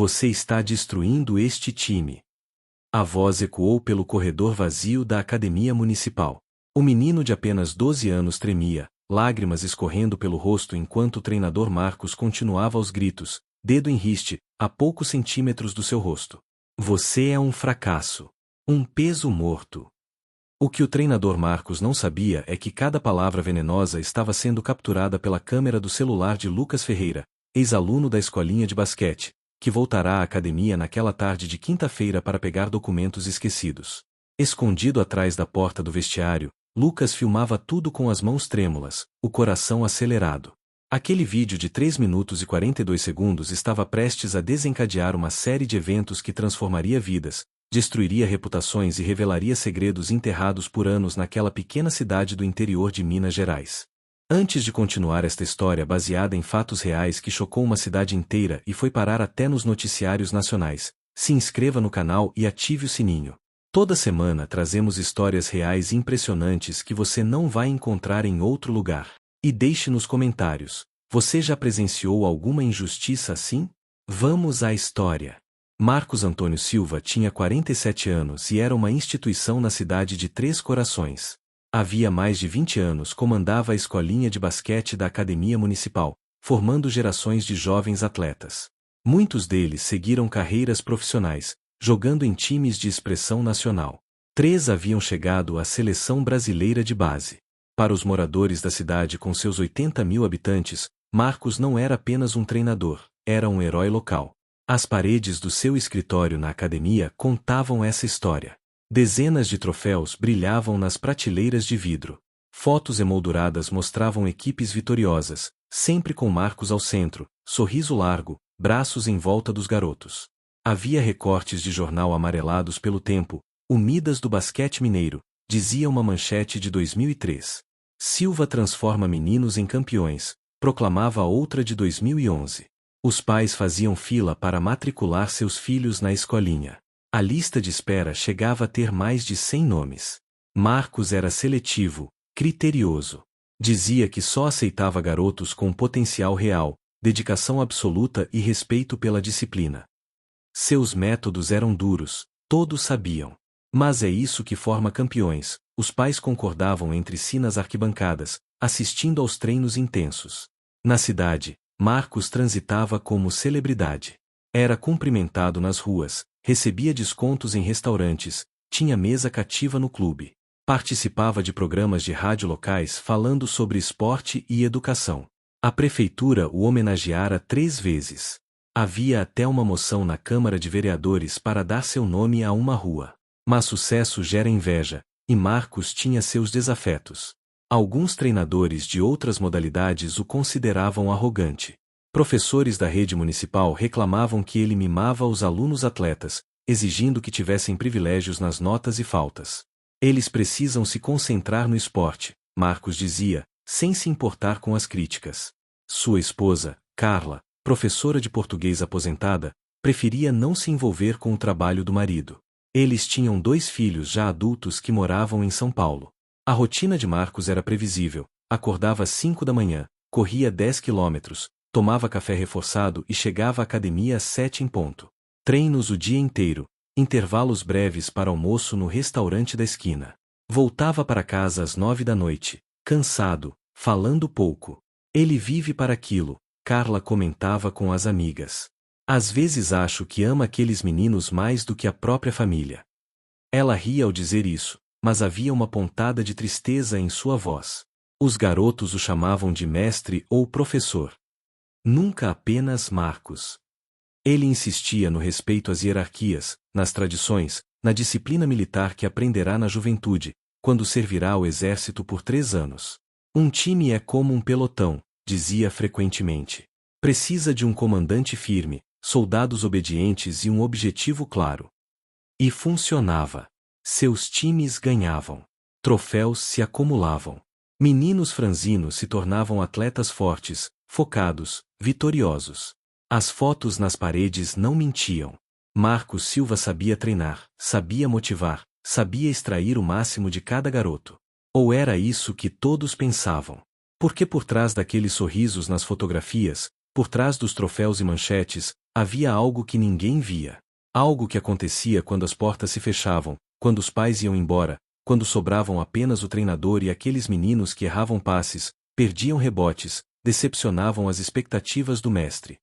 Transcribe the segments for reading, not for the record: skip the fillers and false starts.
Você está destruindo este time. A voz ecoou pelo corredor vazio da academia municipal. O menino de apenas 12 anos tremia, lágrimas escorrendo pelo rosto enquanto o treinador Marcos continuava aos gritos, dedo em riste, a poucos centímetros do seu rosto. Você é um fracasso. Um peso morto. O que o treinador Marcos não sabia é que cada palavra venenosa estava sendo capturada pela câmera do celular de Lucas Ferreira, ex-aluno da escolinha de basquete, que voltará à academia naquela tarde de quinta-feira para pegar documentos esquecidos. Escondido atrás da porta do vestiário, Lucas filmava tudo com as mãos trêmulas, o coração acelerado. Aquele vídeo de 3 minutos e 42 segundos estava prestes a desencadear uma série de eventos que transformaria vidas, destruiria reputações e revelaria segredos enterrados por anos naquela pequena cidade do interior de Minas Gerais. Antes de continuar esta história baseada em fatos reais que chocou uma cidade inteira e foi parar até nos noticiários nacionais, se inscreva no canal e ative o sininho. Toda semana trazemos histórias reais impressionantes que você não vai encontrar em outro lugar. E deixe nos comentários, você já presenciou alguma injustiça assim? Vamos à história. Marcos Antônio Silva tinha 47 anos e era uma instituição na cidade de Três Corações. Havia mais de 20 anos comandava a escolinha de basquete da Academia Municipal, formando gerações de jovens atletas. Muitos deles seguiram carreiras profissionais, jogando em times de expressão nacional. 3 haviam chegado à seleção brasileira de base. Para os moradores da cidade com seus 80 mil habitantes, Marcos não era apenas um treinador, era um herói local. As paredes do seu escritório na academia contavam essa história. Dezenas de troféus brilhavam nas prateleiras de vidro. Fotos emolduradas mostravam equipes vitoriosas, sempre com Marcos ao centro, sorriso largo, braços em volta dos garotos. Havia recortes de jornal amarelados pelo tempo, o Midas do basquete mineiro, dizia uma manchete de 2003. Silva transforma meninos em campeões, proclamava outra de 2011. Os pais faziam fila para matricular seus filhos na escolinha. A lista de espera chegava a ter mais de 100 nomes. Marcos era seletivo, criterioso. Dizia que só aceitava garotos com potencial real, dedicação absoluta e respeito pela disciplina. Seus métodos eram duros, todos sabiam. Mas é isso que forma campeões, os pais concordavam entre si nas arquibancadas, assistindo aos treinos intensos. Na cidade, Marcos transitava como celebridade. Era cumprimentado nas ruas, recebia descontos em restaurantes, tinha mesa cativa no clube. Participava de programas de rádio locais falando sobre esporte e educação. A prefeitura o homenageara 3 vezes. Havia até uma moção na Câmara de Vereadores para dar seu nome a uma rua. Mas sucesso gera inveja, e Marcos tinha seus desafetos. Alguns treinadores de outras modalidades o consideravam arrogante. Professores da rede municipal reclamavam que ele mimava os alunos atletas, exigindo que tivessem privilégios nas notas e faltas. Eles precisam se concentrar no esporte, Marcos dizia, sem se importar com as críticas. Sua esposa, Carla, professora de português aposentada, preferia não se envolver com o trabalho do marido. Eles tinham 2 filhos já adultos que moravam em São Paulo. A rotina de Marcos era previsível, acordava às 5 da manhã, corria 10 quilômetros, tomava café reforçado e chegava à academia às 7 em ponto. Treinos o dia inteiro, intervalos breves para almoço no restaurante da esquina. Voltava para casa às 9 da noite, cansado, falando pouco. Ele vive para aquilo, Carla comentava com as amigas. Às vezes acho que ama aqueles meninos mais do que a própria família. Ela ria ao dizer isso, mas havia uma pontada de tristeza em sua voz. Os garotos o chamavam de mestre ou professor. Nunca apenas Marcos. Ele insistia no respeito às hierarquias, nas tradições, na disciplina militar que aprenderá na juventude, quando servirá ao exército por 3 anos. Um time é como um pelotão, dizia frequentemente. Precisa de um comandante firme, soldados obedientes e um objetivo claro. E funcionava. Seus times ganhavam. Troféus se acumulavam. Meninos franzinos se tornavam atletas fortes, focados, vitoriosos. As fotos nas paredes não mentiam. Marcos Silva sabia treinar, sabia motivar, sabia extrair o máximo de cada garoto. Ou era isso que todos pensavam? Porque por trás daqueles sorrisos nas fotografias, por trás dos troféus e manchetes, havia algo que ninguém via. Algo que acontecia quando as portas se fechavam, quando os pais iam embora, quando sobravam apenas o treinador e aqueles meninos que erravam passes, perdiam rebotes, decepcionavam as expectativas do mestre.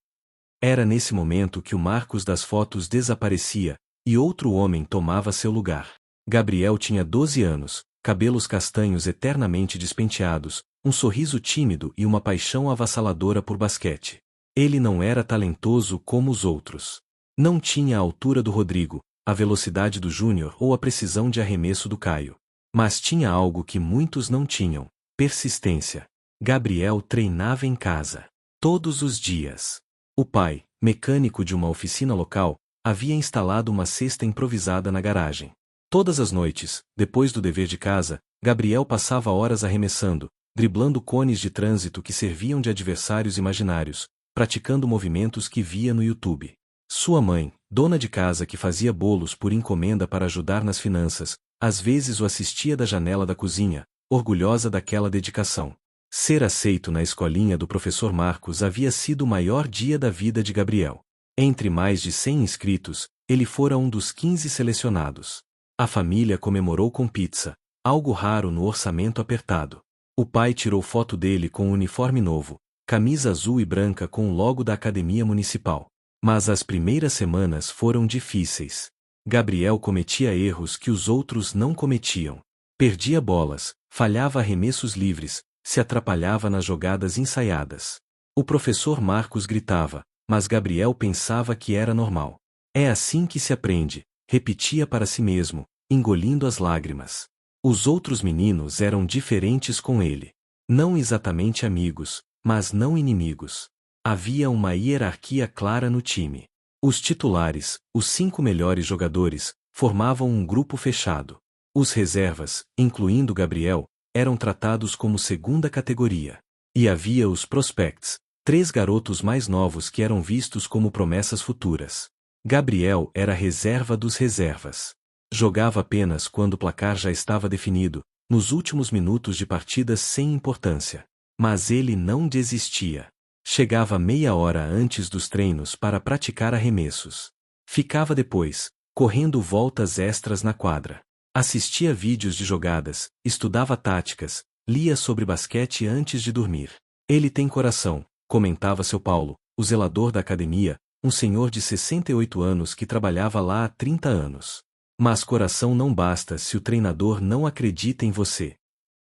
Era nesse momento que o Marcos das fotos desaparecia, e outro homem tomava seu lugar. Gabriel tinha 12 anos, cabelos castanhos eternamente despenteados, um sorriso tímido e uma paixão avassaladora por basquete. Ele não era talentoso como os outros. Não tinha a altura do Rodrigo, a velocidade do Júnior ou a precisão de arremesso do Caio. Mas tinha algo que muitos não tinham: persistência. Gabriel treinava em casa. Todos os dias. O pai, mecânico de uma oficina local, havia instalado uma cesta improvisada na garagem. Todas as noites, depois do dever de casa, Gabriel passava horas arremessando, driblando cones de trânsito que serviam de adversários imaginários, praticando movimentos que via no YouTube. Sua mãe, dona de casa que fazia bolos por encomenda para ajudar nas finanças, às vezes o assistia da janela da cozinha, orgulhosa daquela dedicação. Ser aceito na escolinha do professor Marcos havia sido o maior dia da vida de Gabriel. Entre mais de 100 inscritos, ele fora um dos 15 selecionados. A família comemorou com pizza, algo raro no orçamento apertado. O pai tirou foto dele com um uniforme novo, camisa azul e branca com o logo da academia municipal. Mas as primeiras semanas foram difíceis. Gabriel cometia erros que os outros não cometiam. Perdia bolas, falhava arremessos livres, se atrapalhava nas jogadas ensaiadas. O professor Marcos gritava, mas Gabriel pensava que era normal. É assim que se aprende, repetia para si mesmo, engolindo as lágrimas. Os outros meninos eram diferentes com ele. Não exatamente amigos, mas não inimigos. Havia uma hierarquia clara no time. Os titulares, os 5 melhores jogadores, formavam um grupo fechado. Os reservas, incluindo Gabriel, eram tratados como segunda categoria. E havia os prospects, 3 garotos mais novos que eram vistos como promessas futuras. Gabriel era reserva dos reservas. Jogava apenas quando o placar já estava definido, nos últimos minutos de partidas sem importância. Mas ele não desistia. Chegava meia hora antes dos treinos para praticar arremessos. Ficava depois, correndo voltas extras na quadra. Assistia vídeos de jogadas, estudava táticas, lia sobre basquete antes de dormir. Ele tem coração, comentava seu Paulo, o zelador da academia, um senhor de 68 anos que trabalhava lá há 30 anos. Mas coração não basta se o treinador não acredita em você.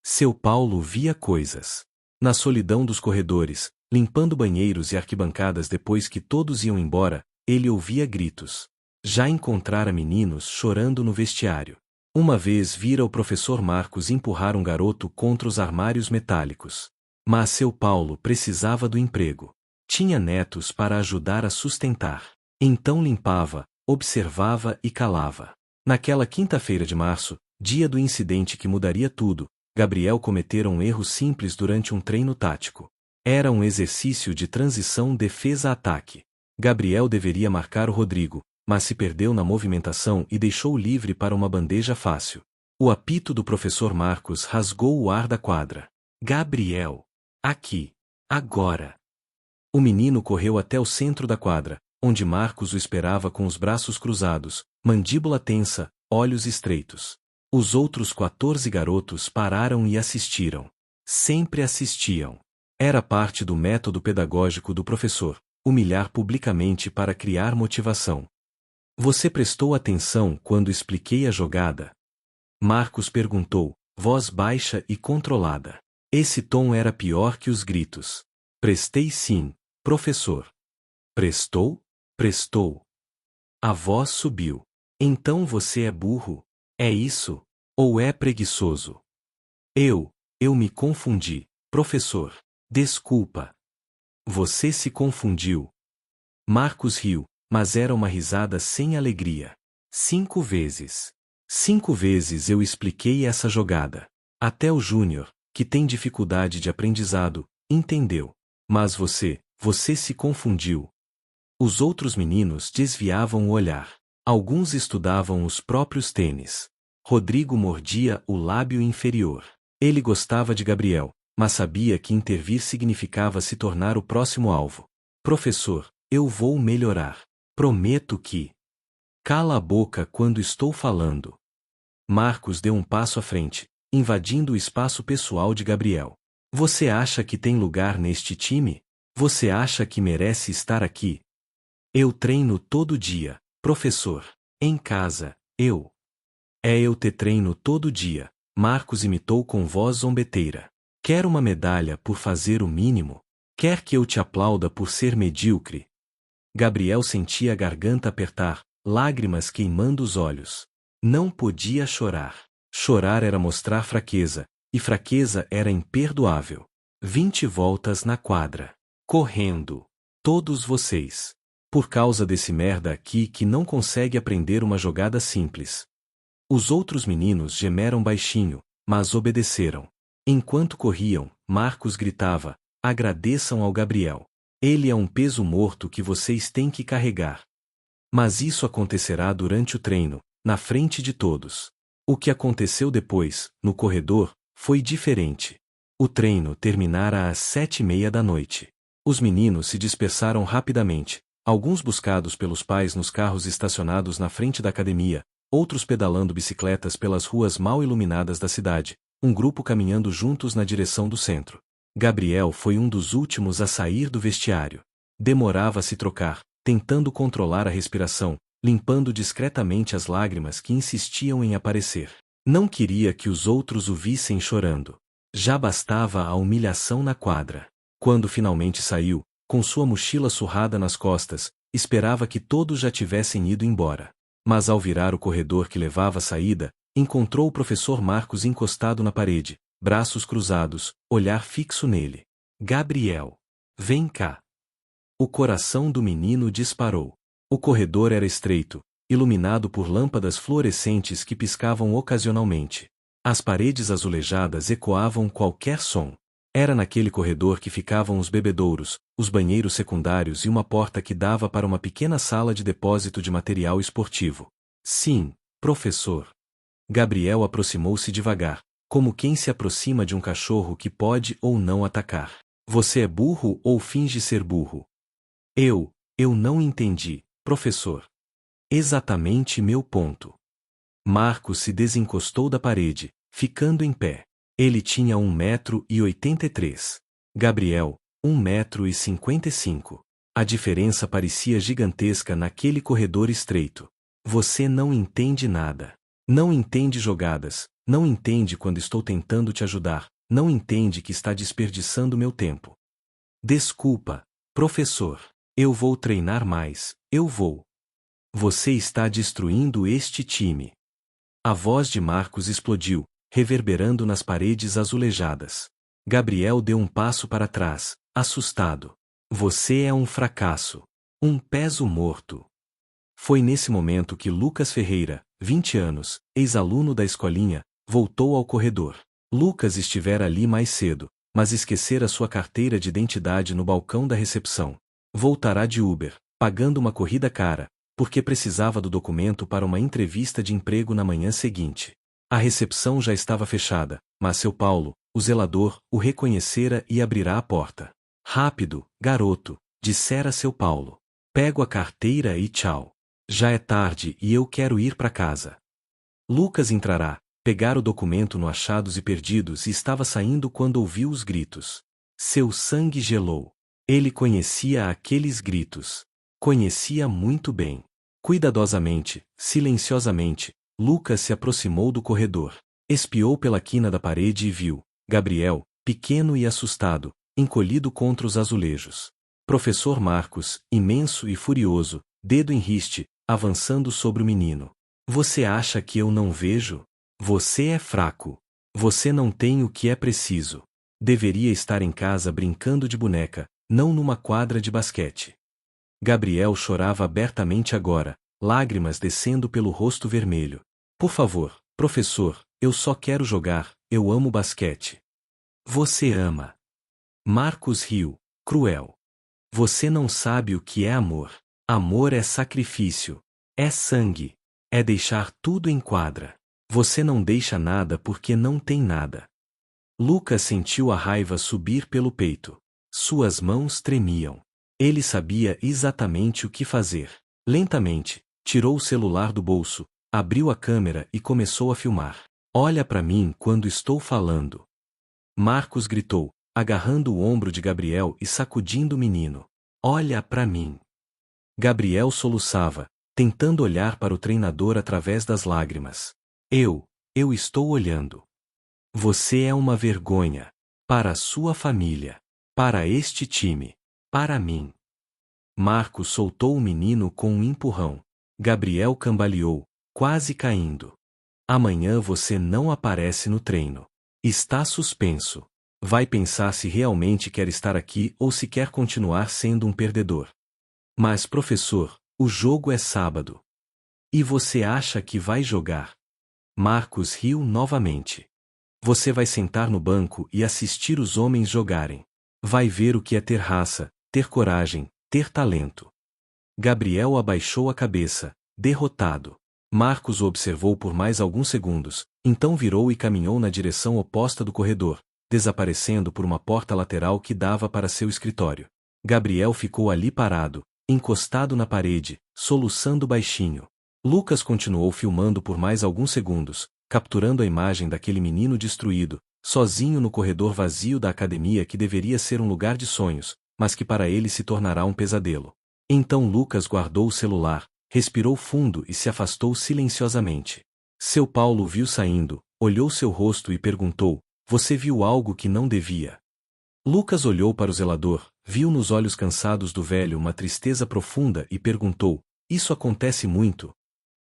Seu Paulo via coisas. Na solidão dos corredores, limpando banheiros e arquibancadas depois que todos iam embora, ele ouvia gritos. Já encontrara meninos chorando no vestiário. Uma vez vira o professor Marcos empurrar um garoto contra os armários metálicos. Mas seu Paulo precisava do emprego. Tinha netos para ajudar a sustentar. Então limpava, observava e calava. Naquela quinta-feira de março, dia do incidente que mudaria tudo, Gabriel cometera um erro simples durante um treino tático. Era um exercício de transição defesa-ataque. Gabriel deveria marcar o Rodrigo, mas se perdeu na movimentação e deixou livre para uma bandeja fácil. O apito do professor Marcos rasgou o ar da quadra. Gabriel! Aqui! Agora! O menino correu até o centro da quadra, onde Marcos o esperava com os braços cruzados, mandíbula tensa, olhos estreitos. Os outros 14 garotos pararam e assistiram. Sempre assistiam. Era parte do método pedagógico do professor, humilhar publicamente para criar motivação. Você prestou atenção quando expliquei a jogada? Marcos perguntou, voz baixa e controlada. Esse tom era pior que os gritos. Prestei sim, professor. Prestou? Prestou. A voz subiu. Então você é burro? É isso? Ou é preguiçoso? Eu me confundi, professor. Desculpa. Você se confundiu. Marcos riu, mas era uma risada sem alegria. 5 vezes. 5 vezes eu expliquei essa jogada. Até o Júnior, que tem dificuldade de aprendizado, entendeu. Mas você se confundiu. Os outros meninos desviavam o olhar. Alguns estudavam os próprios tênis. Rodrigo mordia o lábio inferior. Ele gostava de Gabriel, mas sabia que intervir significava se tornar o próximo alvo. Professor, eu vou melhorar. Prometo que. Cala a boca quando estou falando. Marcos deu um passo à frente, invadindo o espaço pessoal de Gabriel. Você acha que tem lugar neste time? Você acha que merece estar aqui? Eu treino todo dia, professor. Em casa, eu. Eu te treino todo dia, Marcos imitou com voz zombeteira. Quer uma medalha por fazer o mínimo? Quer que eu te aplauda por ser medíocre? Gabriel sentia a garganta apertar, lágrimas queimando os olhos. Não podia chorar. Chorar era mostrar fraqueza, e fraqueza era imperdoável. 20 voltas na quadra. Correndo. Todos vocês. Por causa desse merda aqui que não consegue aprender uma jogada simples. Os outros meninos gemeram baixinho, mas obedeceram. Enquanto corriam, Marcos gritava: agradeçam ao Gabriel. Ele é um peso morto que vocês têm que carregar. Mas isso acontecerá durante o treino, na frente de todos. O que aconteceu depois, no corredor, foi diferente. O treino terminara às 7:30 da noite. Os meninos se dispersaram rapidamente, alguns buscados pelos pais nos carros estacionados na frente da academia, outros pedalando bicicletas pelas ruas mal iluminadas da cidade, um grupo caminhando juntos na direção do centro. Gabriel foi um dos últimos a sair do vestiário. Demorava a se trocar, tentando controlar a respiração, limpando discretamente as lágrimas que insistiam em aparecer. Não queria que os outros o vissem chorando. Já bastava a humilhação na quadra. Quando finalmente saiu, com sua mochila surrada nas costas, esperava que todos já tivessem ido embora. Mas ao virar o corredor que levava à saída, encontrou o professor Marcos encostado na parede, braços cruzados, olhar fixo nele. Gabriel. Vem cá. O coração do menino disparou. O corredor era estreito, iluminado por lâmpadas fluorescentes que piscavam ocasionalmente. As paredes azulejadas ecoavam qualquer som. Era naquele corredor que ficavam os bebedouros, os banheiros secundários e uma porta que dava para uma pequena sala de depósito de material esportivo. Sim, professor. Gabriel aproximou-se devagar, como quem se aproxima de um cachorro que pode ou não atacar. Você é burro ou finge ser burro? Eu não entendi, professor. Exatamente meu ponto. Marcos se desencostou da parede, ficando em pé. Ele tinha 1,83 m. Gabriel, 1,55 m. A diferença parecia gigantesca naquele corredor estreito. Você não entende nada. Não entende jogadas, não entende quando estou tentando te ajudar, não entende que está desperdiçando meu tempo. Desculpa, professor. Eu vou treinar mais, eu vou. Você está destruindo este time. A voz de Marcos explodiu, reverberando nas paredes azulejadas. Gabriel deu um passo para trás, assustado. Você é um fracasso. Um peso morto. Foi nesse momento que Lucas Ferreira, 20 anos, ex-aluno da escolinha, voltou ao corredor. Lucas estivera ali mais cedo, mas esquecera sua carteira de identidade no balcão da recepção. Voltará de Uber, pagando uma corrida cara, porque precisava do documento para uma entrevista de emprego na manhã seguinte. A recepção já estava fechada, mas seu Paulo, o zelador, o reconhecera e abrirá a porta. Rápido, garoto, dissera seu Paulo. Pego a carteira e tchau. Já é tarde e eu quero ir para casa. Lucas entrará, pegar o documento no Achados e Perdidos e estava saindo quando ouviu os gritos. Seu sangue gelou. Ele conhecia aqueles gritos. Conhecia muito bem. Cuidadosamente, silenciosamente, Lucas se aproximou do corredor. Espiou pela quina da parede e viu Gabriel, pequeno e assustado, encolhido contra os azulejos. Professor Marcos, imenso e furioso, dedo em riste, avançando sobre o menino. Você acha que eu não vejo? Você é fraco. Você não tem o que é preciso. Deveria estar em casa brincando de boneca, não numa quadra de basquete. Gabriel chorava abertamente agora, lágrimas descendo pelo rosto vermelho. Por favor, professor, eu só quero jogar, eu amo basquete. Você ama. Marcos riu, cruel. Você não sabe o que é amor. Amor é sacrifício. É sangue. É deixar tudo em quadra. Você não deixa nada porque não tem nada. Lucas sentiu a raiva subir pelo peito. Suas mãos tremiam. Ele sabia exatamente o que fazer. Lentamente, tirou o celular do bolso, abriu a câmera e começou a filmar. Olha para mim quando estou falando. Marcos gritou, agarrando o ombro de Gabriel e sacudindo o menino. Olha para mim. Gabriel soluçava, tentando olhar para o treinador através das lágrimas. Eu estou olhando. Você é uma vergonha. Para a sua família. Para este time. Para mim. Marcos soltou o menino com um empurrão. Gabriel cambaleou, quase caindo. Amanhã você não aparece no treino. Está suspenso. Vai pensar se realmente quer estar aqui ou se quer continuar sendo um perdedor. Mas professor, o jogo é sábado. E você acha que vai jogar? Marcos riu novamente. Você vai sentar no banco e assistir os homens jogarem. Vai ver o que é ter raça, ter coragem, ter talento. Gabriel abaixou a cabeça, derrotado. Marcos o observou por mais alguns segundos, então virou e caminhou na direção oposta do corredor, desaparecendo por uma porta lateral que dava para seu escritório. Gabriel ficou ali parado, encostado na parede, soluçando baixinho. Lucas continuou filmando por mais alguns segundos, capturando a imagem daquele menino destruído, sozinho no corredor vazio da academia que deveria ser um lugar de sonhos, mas que para ele se tornará um pesadelo. Então Lucas guardou o celular, respirou fundo e se afastou silenciosamente. Seu Paulo viu saindo, olhou seu rosto e perguntou: Você viu algo que não devia? Lucas olhou para o zelador, viu nos olhos cansados do velho uma tristeza profunda e perguntou: Isso acontece muito?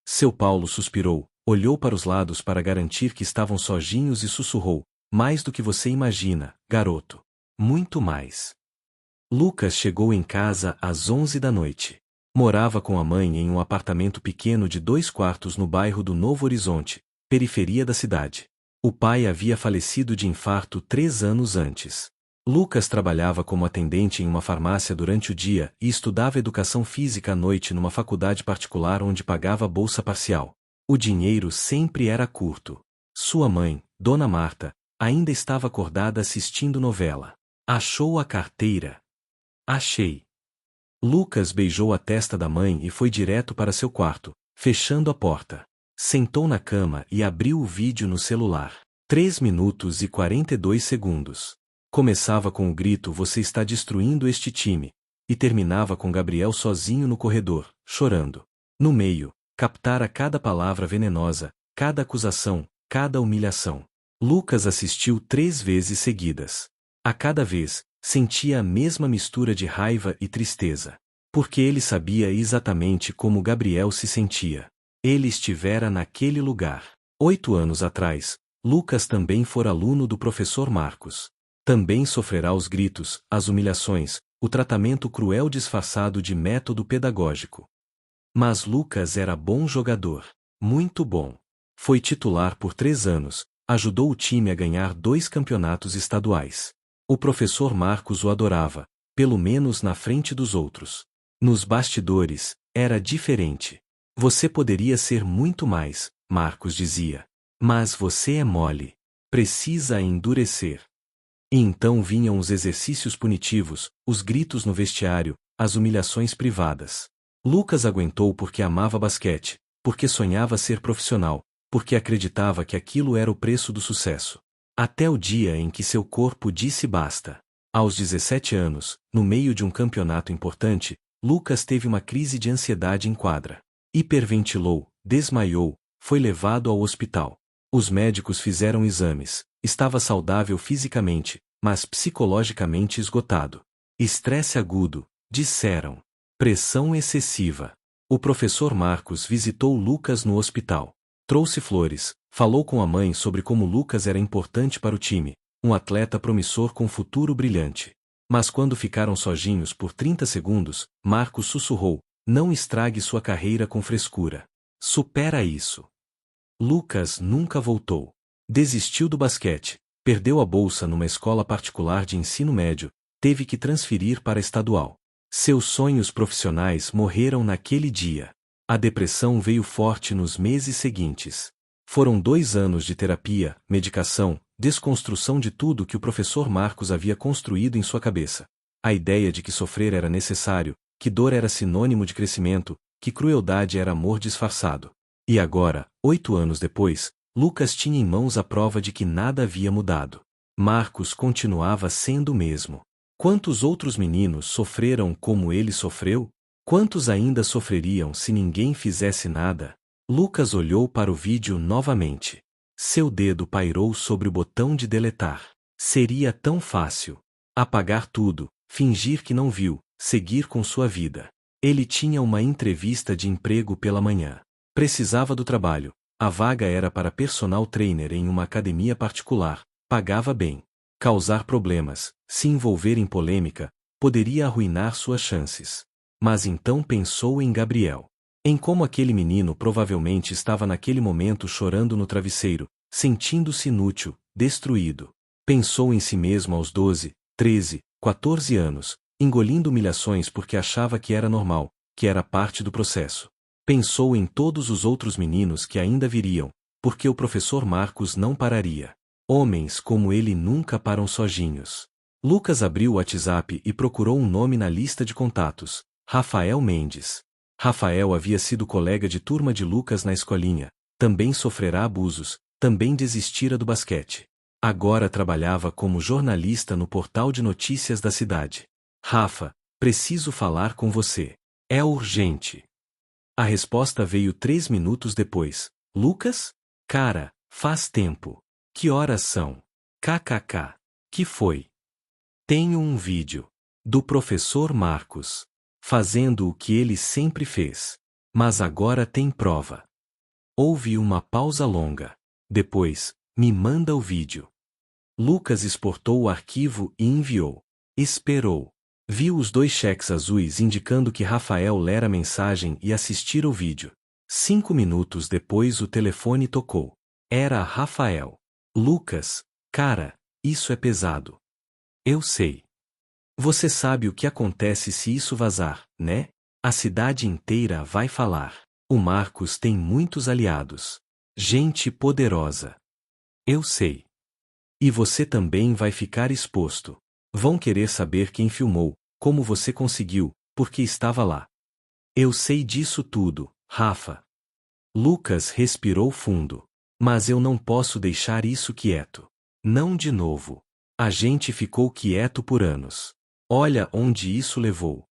Seu Paulo suspirou, olhou para os lados para garantir que estavam sozinhos e sussurrou: Mais do que você imagina, garoto. Muito mais. Lucas chegou em casa às 11 da noite. Morava com a mãe em um apartamento pequeno de 2 quartos no bairro do Novo Horizonte, periferia da cidade. O pai havia falecido de infarto 3 anos antes. Lucas trabalhava como atendente em uma farmácia durante o dia e estudava educação física à noite numa faculdade particular onde pagava bolsa parcial. O dinheiro sempre era curto. Sua mãe, Dona Marta, ainda estava acordada assistindo novela. Achou a carteira. Achei. Lucas beijou a testa da mãe e foi direto para seu quarto, fechando a porta. Sentou na cama e abriu o vídeo no celular. 3 minutos e 42 segundos. Começava com o grito Você está destruindo este time, e terminava com Gabriel sozinho no corredor, chorando. No meio, captara cada palavra venenosa, cada acusação, cada humilhação. Lucas assistiu 3 vezes seguidas. A cada vez, sentia a mesma mistura de raiva e tristeza. Porque ele sabia exatamente como Gabriel se sentia. Ele estivera naquele lugar. 8 anos atrás, Lucas também fora aluno do professor Marcos. Também sofrerá os gritos, as humilhações, o tratamento cruel disfarçado de método pedagógico. Mas Lucas era bom jogador. Muito bom. Foi titular por 3 anos, ajudou o time a ganhar 2 campeonatos estaduais. O professor Marcos o adorava, pelo menos na frente dos outros. Nos bastidores, era diferente. Você poderia ser muito mais, Marcos dizia. Mas você é mole. Precisa endurecer. E então vinham os exercícios punitivos, os gritos no vestiário, as humilhações privadas. Lucas aguentou porque amava basquete, porque sonhava ser profissional, porque acreditava que aquilo era o preço do sucesso. Até o dia em que seu corpo disse basta. Aos 17 anos, no meio de um campeonato importante, Lucas teve uma crise de ansiedade em quadra. Hiperventilou, desmaiou, foi levado ao hospital. Os médicos fizeram exames. Estava saudável fisicamente, mas psicologicamente esgotado. Estresse agudo, disseram. Pressão excessiva. O professor Marcos visitou Lucas no hospital. Trouxe flores, falou com a mãe sobre como Lucas era importante para o time, um atleta promissor com futuro brilhante. Mas quando ficaram sozinhos por 30 segundos, Marcos sussurrou: Não estrague sua carreira com frescura. Supera isso. Lucas nunca voltou. Desistiu do basquete, perdeu a bolsa numa escola particular de ensino médio, teve que transferir para a estadual. Seus sonhos profissionais morreram naquele dia. A depressão veio forte nos meses seguintes. Foram 2 anos de terapia, medicação, desconstrução de tudo que o professor Marcos havia construído em sua cabeça. A ideia de que sofrer era necessário, que dor era sinônimo de crescimento, que crueldade era amor disfarçado. E agora, 8 anos depois, Lucas tinha em mãos a prova de que nada havia mudado. Marcos continuava sendo o mesmo. Quantos outros meninos sofreram como ele sofreu? Quantos ainda sofreriam se ninguém fizesse nada? Lucas olhou para o vídeo novamente. Seu dedo pairou sobre o botão de deletar. Seria tão fácil. Apagar tudo, fingir que não viu, seguir com sua vida. Ele tinha uma entrevista de emprego pela manhã. Precisava do trabalho. A vaga era para personal trainer em uma academia particular. Pagava bem. Causar problemas, se envolver em polêmica, poderia arruinar suas chances. Mas então pensou em Gabriel. Em como aquele menino provavelmente estava naquele momento chorando no travesseiro, sentindo-se inútil, destruído. Pensou em si mesmo aos 12, 13, 14 anos, engolindo humilhações porque achava que era normal, que era parte do processo. Pensou em todos os outros meninos que ainda viriam, porque o professor Marcos não pararia. Homens como ele nunca param sozinhos. Lucas abriu o WhatsApp e procurou um nome na lista de contatos: Rafael Mendes. Rafael havia sido colega de turma de Lucas na escolinha, também sofrerá abusos, também desistira do basquete. Agora trabalhava como jornalista no portal de notícias da cidade. Rafa, preciso falar com você. É urgente. A resposta veio 3 minutos depois. Lucas? Cara, faz tempo. Que horas são? KKK. Que foi? Tenho um vídeo do professor Marcos fazendo o que ele sempre fez. Mas agora tem prova. Houve uma pausa longa. Depois, me manda o vídeo. Lucas exportou o arquivo e enviou. Esperou. Viu os 2 cheques azuis indicando que Rafael lera a mensagem e assistira o vídeo. 5 minutos depois o telefone tocou. Era Rafael. Lucas, cara, isso é pesado. Eu sei. Você sabe o que acontece se isso vazar, né? A cidade inteira vai falar. O Marcos tem muitos aliados. Gente poderosa. Eu sei. E você também vai ficar exposto. Vão querer saber quem filmou, como você conseguiu, porque estava lá. Eu sei disso tudo, Rafa. Lucas respirou fundo. Mas eu não posso deixar isso quieto. Não de novo. A gente ficou quieto por anos. Olha onde isso levou.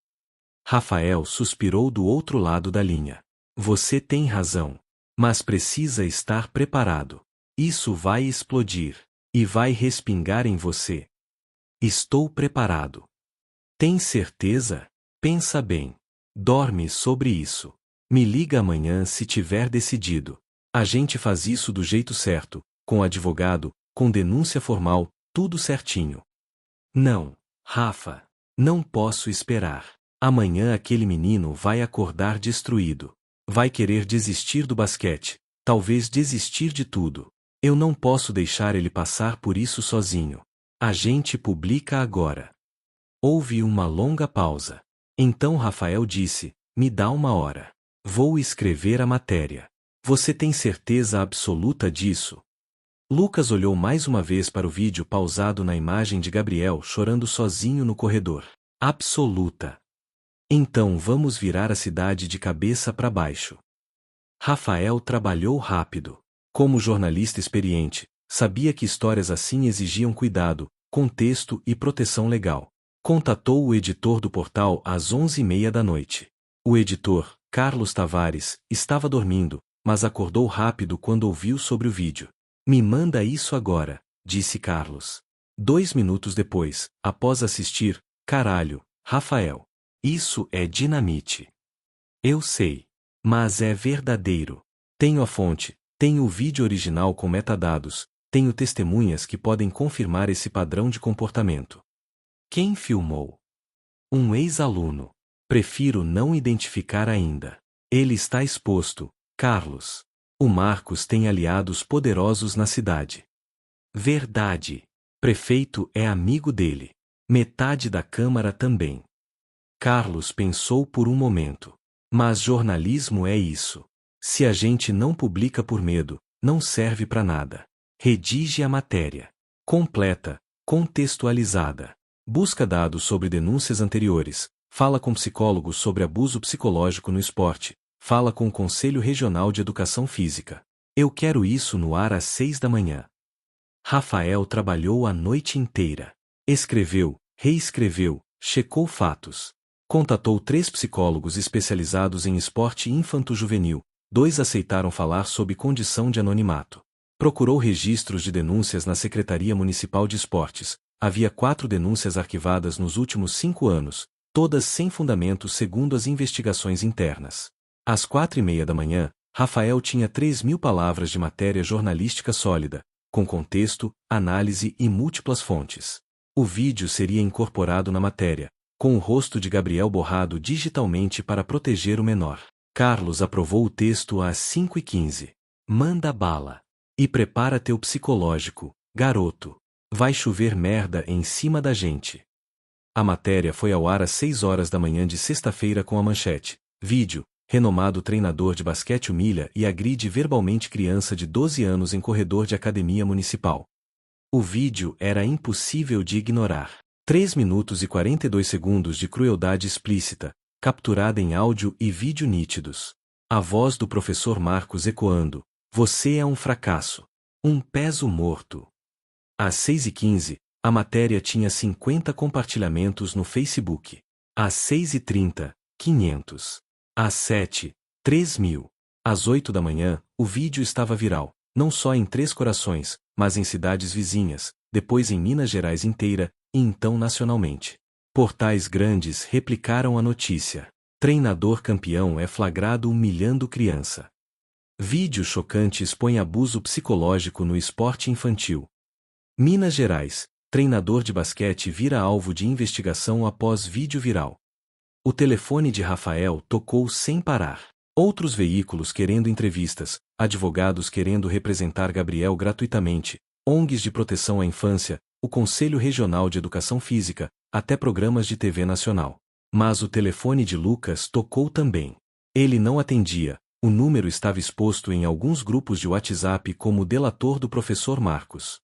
Rafael suspirou do outro lado da linha. Você tem razão. Mas precisa estar preparado. Isso vai explodir. E vai respingar em você. Estou preparado. Tem certeza? Pensa bem. Dorme sobre isso. Me liga amanhã se tiver decidido. A gente faz isso do jeito certo, com advogado, com denúncia formal, tudo certinho. Não, Rafa. Não posso esperar. Amanhã aquele menino vai acordar destruído. Vai querer desistir do basquete, talvez desistir de tudo. Eu não posso deixar ele passar por isso sozinho. A gente publica agora. Houve uma longa pausa. Então Rafael disse: me dá 1 hora. Vou escrever a matéria. Você tem certeza absoluta disso? Lucas olhou mais uma vez para o vídeo pausado na imagem de Gabriel chorando sozinho no corredor. Absoluta. Então vamos virar a cidade de cabeça para baixo. Rafael trabalhou rápido. Como jornalista experiente, sabia que histórias assim exigiam cuidado, contexto e proteção legal. Contatou o editor do portal às 11h30 da noite. O editor, Carlos Tavares, estava dormindo, mas acordou rápido quando ouviu sobre o vídeo. Me manda isso agora, disse Carlos. 2 minutos depois, após assistir, caralho, Rafael. Isso é dinamite. Eu sei. Mas é verdadeiro. Tenho a fonte, tenho o vídeo original com metadados, tenho testemunhas que podem confirmar esse padrão de comportamento. Quem filmou? Um ex-aluno. Prefiro não identificar ainda. Ele está exposto, Carlos. O Marcos tem aliados poderosos na cidade. Verdade. Prefeito é amigo dele. Metade da Câmara também. Carlos pensou por um momento. Mas jornalismo é isso. Se a gente não publica por medo, não serve para nada. Redige a matéria. Completa, contextualizada. Busca dados sobre denúncias anteriores. Fala com psicólogos sobre abuso psicológico no esporte. Fala com o Conselho Regional de Educação Física. Eu quero isso no ar às 6 da manhã. Rafael trabalhou a noite inteira. Escreveu, reescreveu, checou fatos. Contatou 3 psicólogos especializados em esporte infanto-juvenil. 2 aceitaram falar sob condição de anonimato. Procurou registros de denúncias na Secretaria Municipal de Esportes. Havia 4 denúncias arquivadas nos últimos 5 anos, todas sem fundamento segundo as investigações internas. Às 4:30 da manhã, Rafael tinha 3.000 palavras de matéria jornalística sólida, com contexto, análise e múltiplas fontes. O vídeo seria incorporado na matéria, com o rosto de Gabriel borrado digitalmente para proteger o menor. Carlos aprovou o texto às 5:15. Manda bala. E prepara teu psicológico, garoto. Vai chover merda em cima da gente. A matéria foi ao ar às 6 horas da manhã de sexta-feira com a manchete: vídeo, renomado treinador de basquete humilha e agride verbalmente criança de 12 anos em corredor de academia municipal. O vídeo era impossível de ignorar. 3 minutos e 42 segundos de crueldade explícita, capturada em áudio e vídeo nítidos. A voz do professor Marcos ecoando: você é um fracasso. Um peso morto. Às 6:15, a matéria tinha 50 compartilhamentos no Facebook. Às 6:30, 500. Às 7, 3.000. Às 8 da manhã, o vídeo estava viral, não só em Três Corações, mas em cidades vizinhas, depois em Minas Gerais inteira, e então nacionalmente. Portais grandes replicaram a notícia. Treinador campeão é flagrado humilhando criança. Vídeo chocante expõe abuso psicológico no esporte infantil. Minas Gerais, treinador de basquete vira alvo de investigação após vídeo viral. O telefone de Rafael tocou sem parar. Outros veículos querendo entrevistas, advogados querendo representar Gabriel gratuitamente, ONGs de proteção à infância, o Conselho Regional de Educação Física, até programas de TV nacional. Mas o telefone de Lucas tocou também. Ele não atendia, o número estava exposto em alguns grupos de WhatsApp como delator do professor Marcos.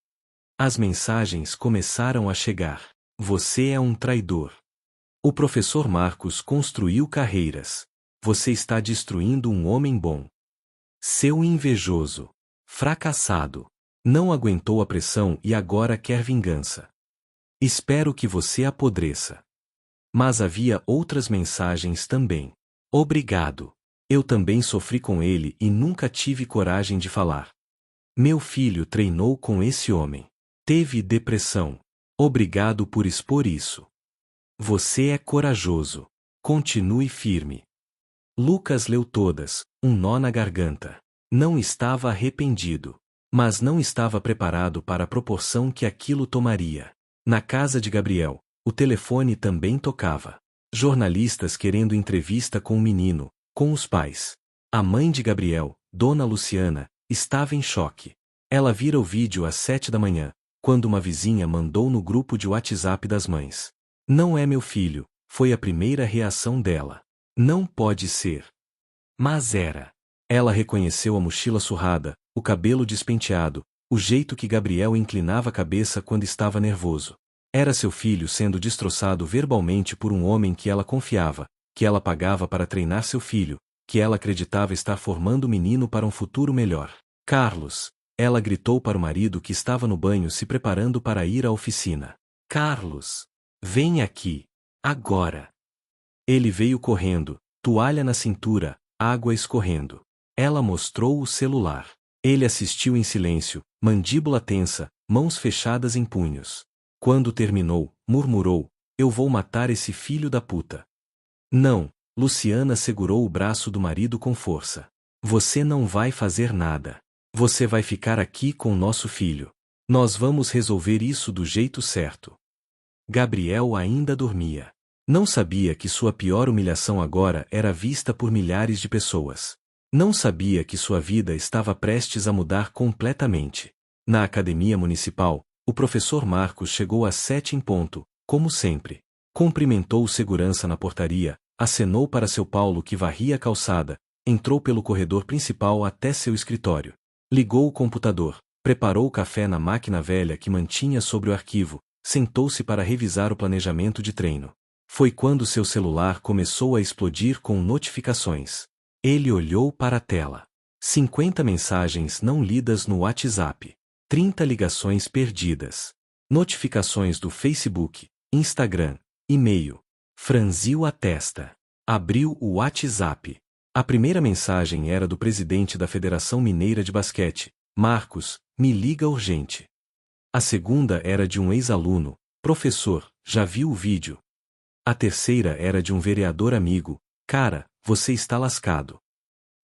As mensagens começaram a chegar. Você é um traidor. O professor Marcos construiu carreiras. Você está destruindo um homem bom. Seu invejoso. Fracassado. Não aguentou a pressão e agora quer vingança. Espero que você apodreça. Mas havia outras mensagens também. Obrigado. Eu também sofri com ele e nunca tive coragem de falar. Meu filho treinou com esse homem. Teve depressão. Obrigado por expor isso. Você é corajoso. Continue firme. Lucas leu todas, um nó na garganta. Não estava arrependido. Mas não estava preparado para a proporção que aquilo tomaria. Na casa de Gabriel, o telefone também tocava. Jornalistas querendo entrevista com o menino, com os pais. A mãe de Gabriel, Dona Luciana, estava em choque. Ela vira o vídeo às 7 da manhã. Quando uma vizinha mandou no grupo de WhatsApp das mães. Não é meu filho, foi a primeira reação dela. Não pode ser. Mas era. Ela reconheceu a mochila surrada, o cabelo despenteado, o jeito que Gabriel inclinava a cabeça quando estava nervoso. Era seu filho sendo destroçado verbalmente por um homem que ela confiava, que ela pagava para treinar seu filho, que ela acreditava estar formando o menino para um futuro melhor. Carlos. Ela gritou para o marido que estava no banho se preparando para ir à oficina. Carlos! Vem aqui! Agora! Ele veio correndo, toalha na cintura, água escorrendo. Ela mostrou o celular. Ele assistiu em silêncio, mandíbula tensa, mãos fechadas em punhos. Quando terminou, murmurou: eu vou matar esse filho da puta. Não, Luciana segurou o braço do marido com força. Você não vai fazer nada. Você vai ficar aqui com nosso filho. Nós vamos resolver isso do jeito certo. Gabriel ainda dormia. Não sabia que sua pior humilhação agora era vista por milhares de pessoas. Não sabia que sua vida estava prestes a mudar completamente. Na academia municipal, o professor Marcos chegou às 7 em ponto, como sempre. Cumprimentou o segurança na portaria, acenou para seu Paulo que varria a calçada, entrou pelo corredor principal até seu escritório. Ligou o computador, preparou o café na máquina velha que mantinha sobre o arquivo, sentou-se para revisar o planejamento de treino. Foi quando seu celular começou a explodir com notificações. Ele olhou para a tela. 50 mensagens não lidas no WhatsApp. 30 ligações perdidas. Notificações do Facebook, Instagram, e-mail. Franziu a testa. Abriu o WhatsApp. A primeira mensagem era do presidente da Federação Mineira de Basquete, Marcos, me liga urgente. A segunda era de um ex-aluno, professor, já viu o vídeo? A terceira era de um vereador amigo, cara, você está lascado.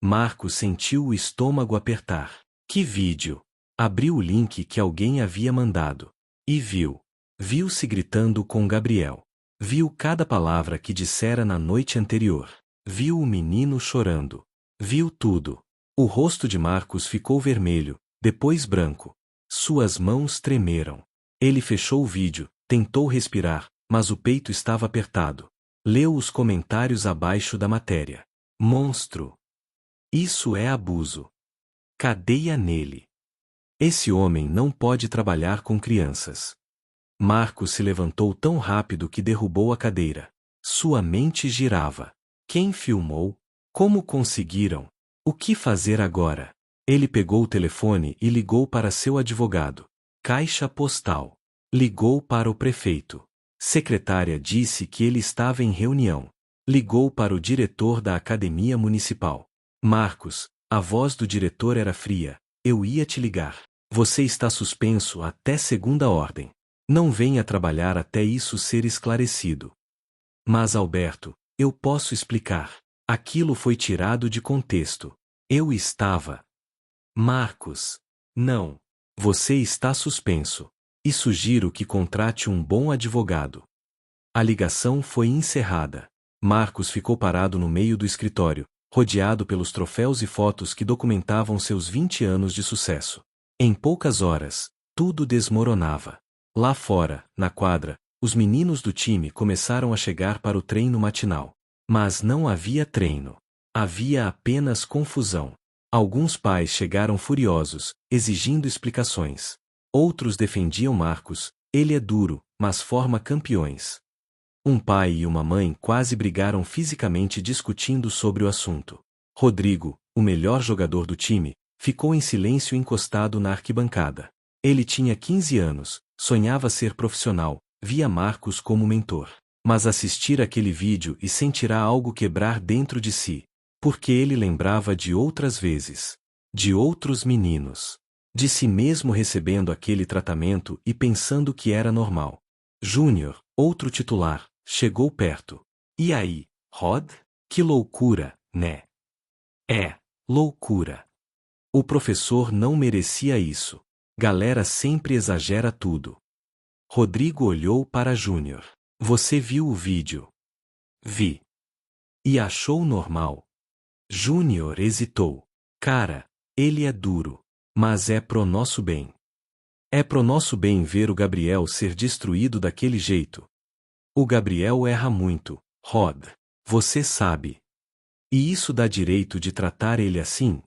Marcos sentiu o estômago apertar. Que vídeo? Abriu o link que alguém havia mandado. E viu. Viu-se gritando com Gabriel. Viu cada palavra que dissera na noite anterior. Viu o menino chorando. Viu tudo. O rosto de Marcos ficou vermelho, depois branco. Suas mãos tremeram. Ele fechou o vídeo, tentou respirar, mas o peito estava apertado. Leu os comentários abaixo da matéria. Monstro. Isso é abuso. Cadeia nele. Esse homem não pode trabalhar com crianças. Marcos se levantou tão rápido que derrubou a cadeira. Sua mente girava. Quem filmou? Como conseguiram? O que fazer agora? Ele pegou o telefone e ligou para seu advogado. Caixa postal. Ligou para o prefeito. Secretária disse que ele estava em reunião. Ligou para o diretor da academia municipal. Marcos, a voz do diretor era fria. Eu ia te ligar. Você está suspenso até segunda ordem. Não venha trabalhar até isso ser esclarecido. Mas Alberto, eu posso explicar. Aquilo foi tirado de contexto. Eu estava. Marcos. Não. Você está suspenso. E sugiro que contrate um bom advogado. A ligação foi encerrada. Marcos ficou parado no meio do escritório, rodeado pelos troféus e fotos que documentavam seus 20 anos de sucesso. Em poucas horas, tudo desmoronava. Lá fora, na quadra, os meninos do time começaram a chegar para o treino matinal. Mas não havia treino. Havia apenas confusão. Alguns pais chegaram furiosos, exigindo explicações. Outros defendiam Marcos, ele é duro, mas forma campeões. Um pai e uma mãe quase brigaram fisicamente discutindo sobre o assunto. Rodrigo, o melhor jogador do time, ficou em silêncio encostado na arquibancada. Ele tinha 15 anos, sonhava ser profissional, via Marcos como mentor. Mas assistir aquele vídeo e sentirá algo quebrar dentro de si. Porque ele lembrava de outras vezes. De outros meninos. De si mesmo recebendo aquele tratamento e pensando que era normal. Júnior, outro titular, chegou perto. E aí, Rod? Que loucura, né? É, loucura. O professor não merecia isso. Galera sempre exagera tudo. Rodrigo olhou para Júnior. Você viu o vídeo? Vi. E achou normal? Júnior hesitou. Cara, ele é duro. Mas é pro nosso bem. É pro nosso bem ver o Gabriel ser destruído daquele jeito. O Gabriel erra muito, Rod. Você sabe. E isso dá direito de tratar ele assim?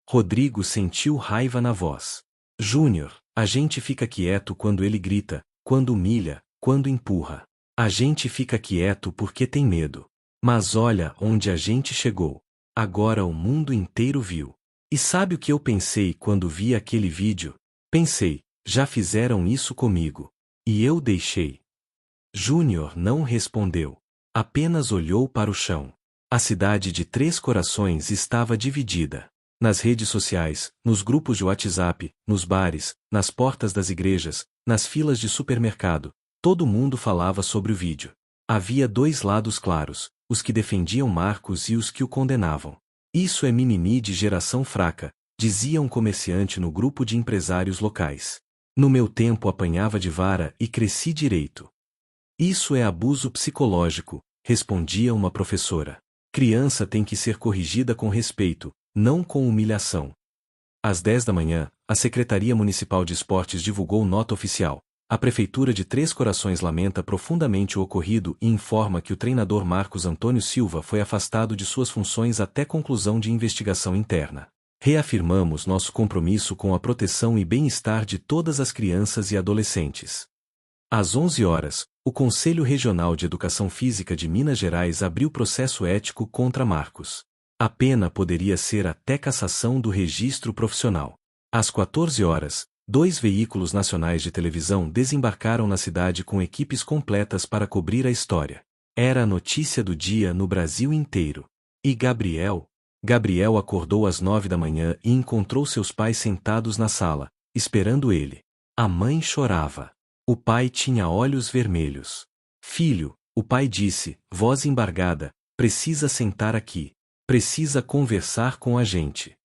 Rodrigo sentiu raiva na voz. Júnior, a gente fica quieto quando ele grita, quando humilha, quando empurra. A gente fica quieto porque tem medo. Mas olha onde a gente chegou. Agora o mundo inteiro viu. E sabe o que eu pensei quando vi aquele vídeo? Pensei, já fizeram isso comigo. E eu deixei. Júnior não respondeu. Apenas olhou para o chão. A cidade de Três Corações estava dividida. Nas redes sociais, nos grupos de WhatsApp, nos bares, nas portas das igrejas, nas filas de supermercado, todo mundo falava sobre o vídeo. Havia dois lados claros, os que defendiam Marcos e os que o condenavam. Isso é mimimi de geração fraca, dizia um comerciante no grupo de empresários locais. No meu tempo apanhava de vara e cresci direito. Isso é abuso psicológico, respondia uma professora. Criança tem que ser corrigida com respeito, não com humilhação. Às 10 da manhã, a Secretaria Municipal de Esportes divulgou nota oficial. A Prefeitura de Três Corações lamenta profundamente o ocorrido e informa que o treinador Marcos Antônio Silva foi afastado de suas funções até conclusão de investigação interna. Reafirmamos nosso compromisso com a proteção e bem-estar de todas as crianças e adolescentes. Às 11 horas, o Conselho Regional de Educação Física de Minas Gerais abriu processo ético contra Marcos. A pena poderia ser até cassação do registro profissional. Às 14 horas, 2 veículos nacionais de televisão desembarcaram na cidade com equipes completas para cobrir a história. Era a notícia do dia no Brasil inteiro. E Gabriel? Gabriel acordou às 9 da manhã e encontrou seus pais sentados na sala, esperando ele. A mãe chorava. O pai tinha olhos vermelhos. Filho, o pai disse, voz embargada, precisa sentar aqui. Precisa conversar com a gente.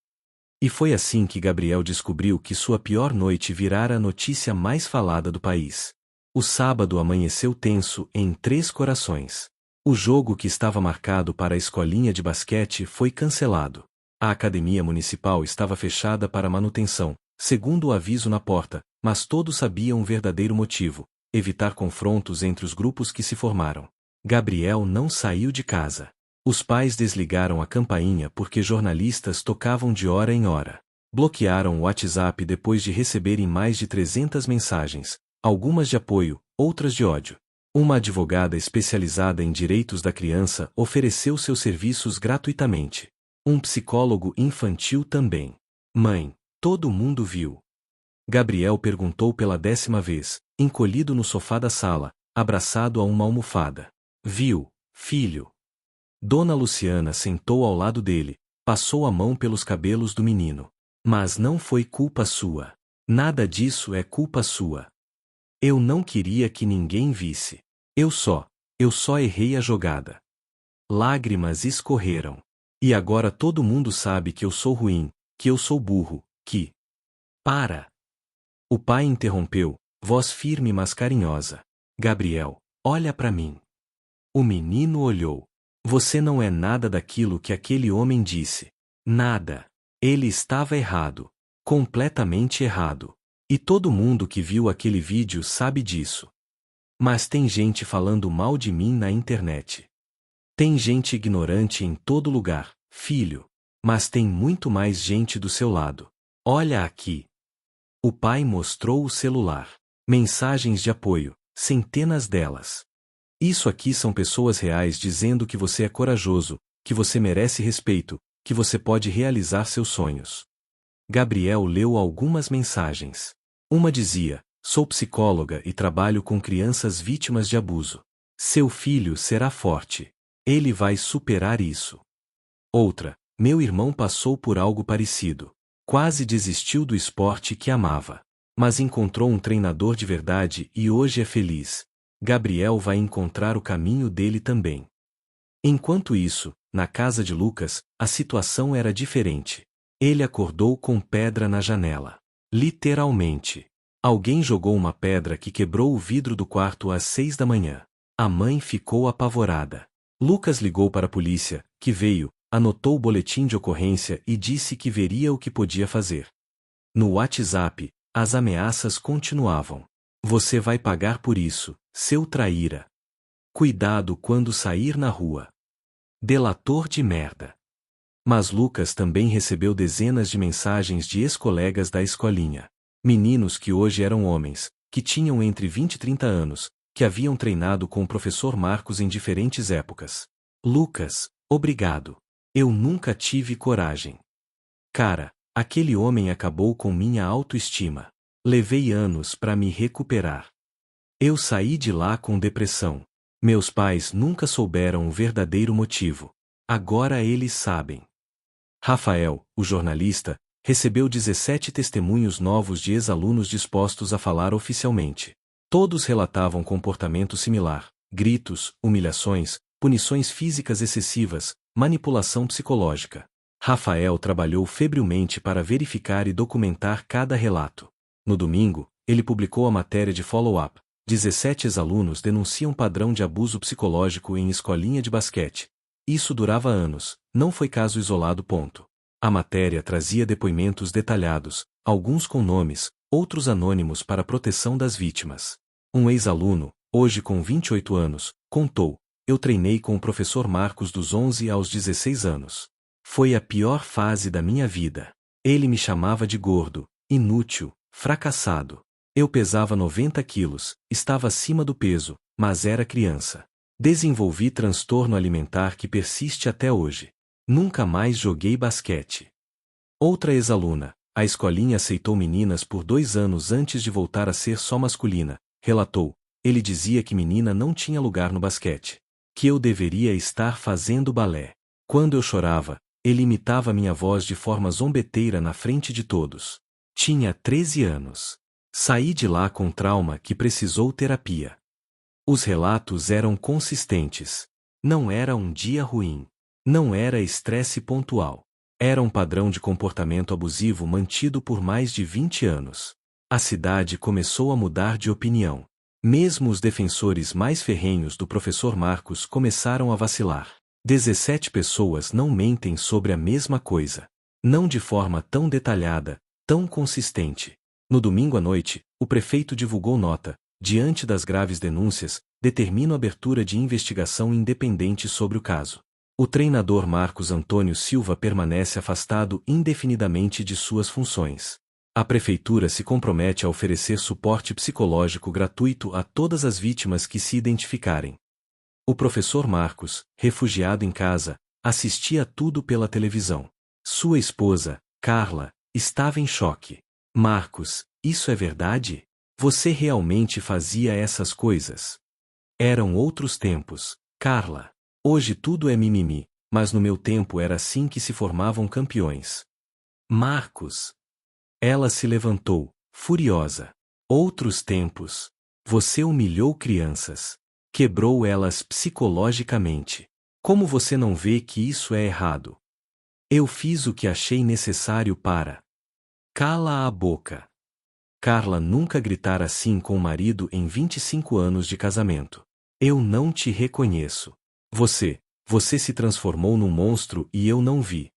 E foi assim que Gabriel descobriu que sua pior noite virara a notícia mais falada do país. O sábado amanheceu tenso em Três Corações. O jogo que estava marcado para a escolinha de basquete foi cancelado. A academia municipal estava fechada para manutenção, segundo o aviso na porta, mas todos sabiam o verdadeiro motivo: evitar confrontos entre os grupos que se formaram. Gabriel não saiu de casa. Os pais desligaram a campainha porque jornalistas tocavam de hora em hora. Bloquearam o WhatsApp depois de receberem mais de 300 mensagens, algumas de apoio, outras de ódio. Uma advogada especializada em direitos da criança ofereceu seus serviços gratuitamente. Um psicólogo infantil também. Mãe, todo mundo viu. Gabriel perguntou pela 10ª vez, encolhido no sofá da sala, abraçado a uma almofada. Viu, filho? Dona Luciana sentou ao lado dele, passou a mão pelos cabelos do menino. Mas não foi culpa sua. Nada disso é culpa sua. Eu não queria que ninguém visse. Eu só errei a jogada. Lágrimas escorreram. E agora todo mundo sabe que eu sou ruim, que eu sou burro, que... Para! O pai interrompeu, voz firme mas carinhosa. Gabriel, olha para mim. O menino olhou. Você não é nada daquilo que aquele homem disse. Nada. Ele estava errado. Completamente errado. E todo mundo que viu aquele vídeo sabe disso. Mas tem gente falando mal de mim na internet. Tem gente ignorante em todo lugar, filho. Mas tem muito mais gente do seu lado. Olha aqui. O pai mostrou o celular. Mensagens de apoio, centenas delas. Isso aqui são pessoas reais dizendo que você é corajoso, que você merece respeito, que você pode realizar seus sonhos. Gabriel leu algumas mensagens. Uma dizia: sou psicóloga e trabalho com crianças vítimas de abuso. Seu filho será forte. Ele vai superar isso. Outra: meu irmão passou por algo parecido. Quase desistiu do esporte que amava. Mas encontrou um treinador de verdade e hoje é feliz. Gabriel vai encontrar o caminho dele também. Enquanto isso, na casa de Lucas, a situação era diferente. Ele acordou com pedra na janela. Literalmente. Alguém jogou uma pedra que quebrou o vidro do quarto às 6 da manhã. A mãe ficou apavorada. Lucas ligou para a polícia, que veio, anotou o boletim de ocorrência e disse que veria o que podia fazer. No WhatsApp, as ameaças continuavam. Você vai pagar por isso, seu traíra. Cuidado quando sair na rua. Delator de merda. Mas Lucas também recebeu dezenas de mensagens de ex-colegas da escolinha. Meninos que hoje eram homens, que tinham entre 20 e 30 anos, que haviam treinado com o professor Marcos em diferentes épocas. Lucas, obrigado. Eu nunca tive coragem. Cara, aquele homem acabou com minha autoestima. Levei anos para me recuperar. Eu saí de lá com depressão. Meus pais nunca souberam o verdadeiro motivo. Agora eles sabem. Rafael, o jornalista, recebeu 17 testemunhos novos de ex-alunos dispostos a falar oficialmente. Todos relatavam comportamento similar: gritos, humilhações, punições físicas excessivas, manipulação psicológica. Rafael trabalhou febrilmente para verificar e documentar cada relato. No domingo, ele publicou a matéria de follow-up. 17 ex-alunos denunciam padrão de abuso psicológico em escolinha de basquete. Isso durava anos, não foi caso isolado. A matéria trazia depoimentos detalhados, alguns com nomes, outros anônimos para proteção das vítimas. Um ex-aluno, hoje com 28 anos, contou: eu treinei com o professor Marcos dos 11 aos 16 anos. Foi a pior fase da minha vida. Ele me chamava de gordo, inútil, fracassado. Eu pesava 90 quilos, estava acima do peso, mas era criança. Desenvolvi transtorno alimentar que persiste até hoje. Nunca mais joguei basquete. Outra ex-aluna, a escolinha aceitou meninas por 2 anos antes de voltar a ser só masculina, relatou. Ele dizia que menina não tinha lugar no basquete. Que eu deveria estar fazendo balé. Quando eu chorava, ele imitava minha voz de forma zombeteira na frente de todos. Tinha 13 anos. Saí de lá com trauma que precisou terapia. Os relatos eram consistentes. Não era um dia ruim. Não era estresse pontual. Era um padrão de comportamento abusivo mantido por mais de 20 anos. A cidade começou a mudar de opinião. Mesmo os defensores mais ferrenhos do professor Marcos começaram a vacilar. 17 pessoas não mentem sobre a mesma coisa. Não de forma tão detalhada, tão consistente. No domingo à noite, o prefeito divulgou nota. Diante das graves denúncias, determino abertura de investigação independente sobre o caso. O treinador Marcos Antônio Silva permanece afastado indefinidamente de suas funções. A prefeitura se compromete a oferecer suporte psicológico gratuito a todas as vítimas que se identificarem. O professor Marcos, refugiado em casa, assistia tudo pela televisão. Sua esposa, Carla, estava em choque. Marcos, isso é verdade? Você realmente fazia essas coisas? Eram outros tempos, Carla. Hoje tudo é mimimi, mas no meu tempo era assim que se formavam campeões. Marcos. Ela se levantou, furiosa. Outros tempos. Você humilhou crianças. Quebrou elas psicologicamente. Como você não vê que isso é errado? Eu fiz o que achei necessário para. Cala a boca. Carla nunca gritara assim com o marido em 25 anos de casamento. Eu não te reconheço. Você se transformou num monstro e eu não vi.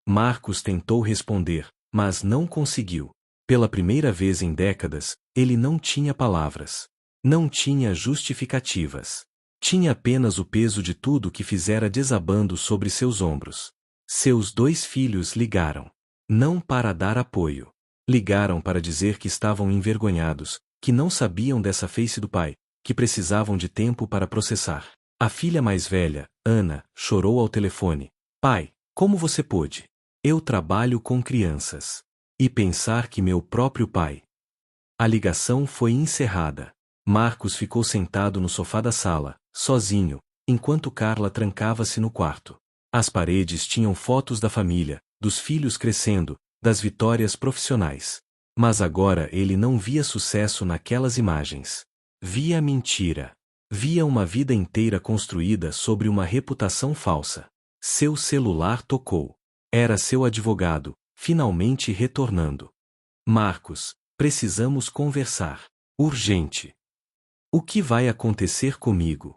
Marcos tentou responder, mas não conseguiu. Pela primeira vez em décadas, ele não tinha palavras. Não tinha justificativas. Tinha apenas o peso de tudo que fizera desabando sobre seus ombros. Seus 2 filhos ligaram. Não para dar apoio. Ligaram para dizer que estavam envergonhados, que não sabiam dessa face do pai, que precisavam de tempo para processar. A filha mais velha, Ana, chorou ao telefone. Pai, como você pôde? Eu trabalho com crianças. E pensar que meu próprio pai. A ligação foi encerrada. Marcos ficou sentado no sofá da sala, sozinho, enquanto Carla trancava-se no quarto. As paredes tinham fotos da família, dos filhos crescendo, das vitórias profissionais. Mas agora ele não via sucesso naquelas imagens. Via mentira. Via uma vida inteira construída sobre uma reputação falsa. Seu celular tocou. Era seu advogado, finalmente retornando. Marcos, precisamos conversar. Urgente. O que vai acontecer comigo?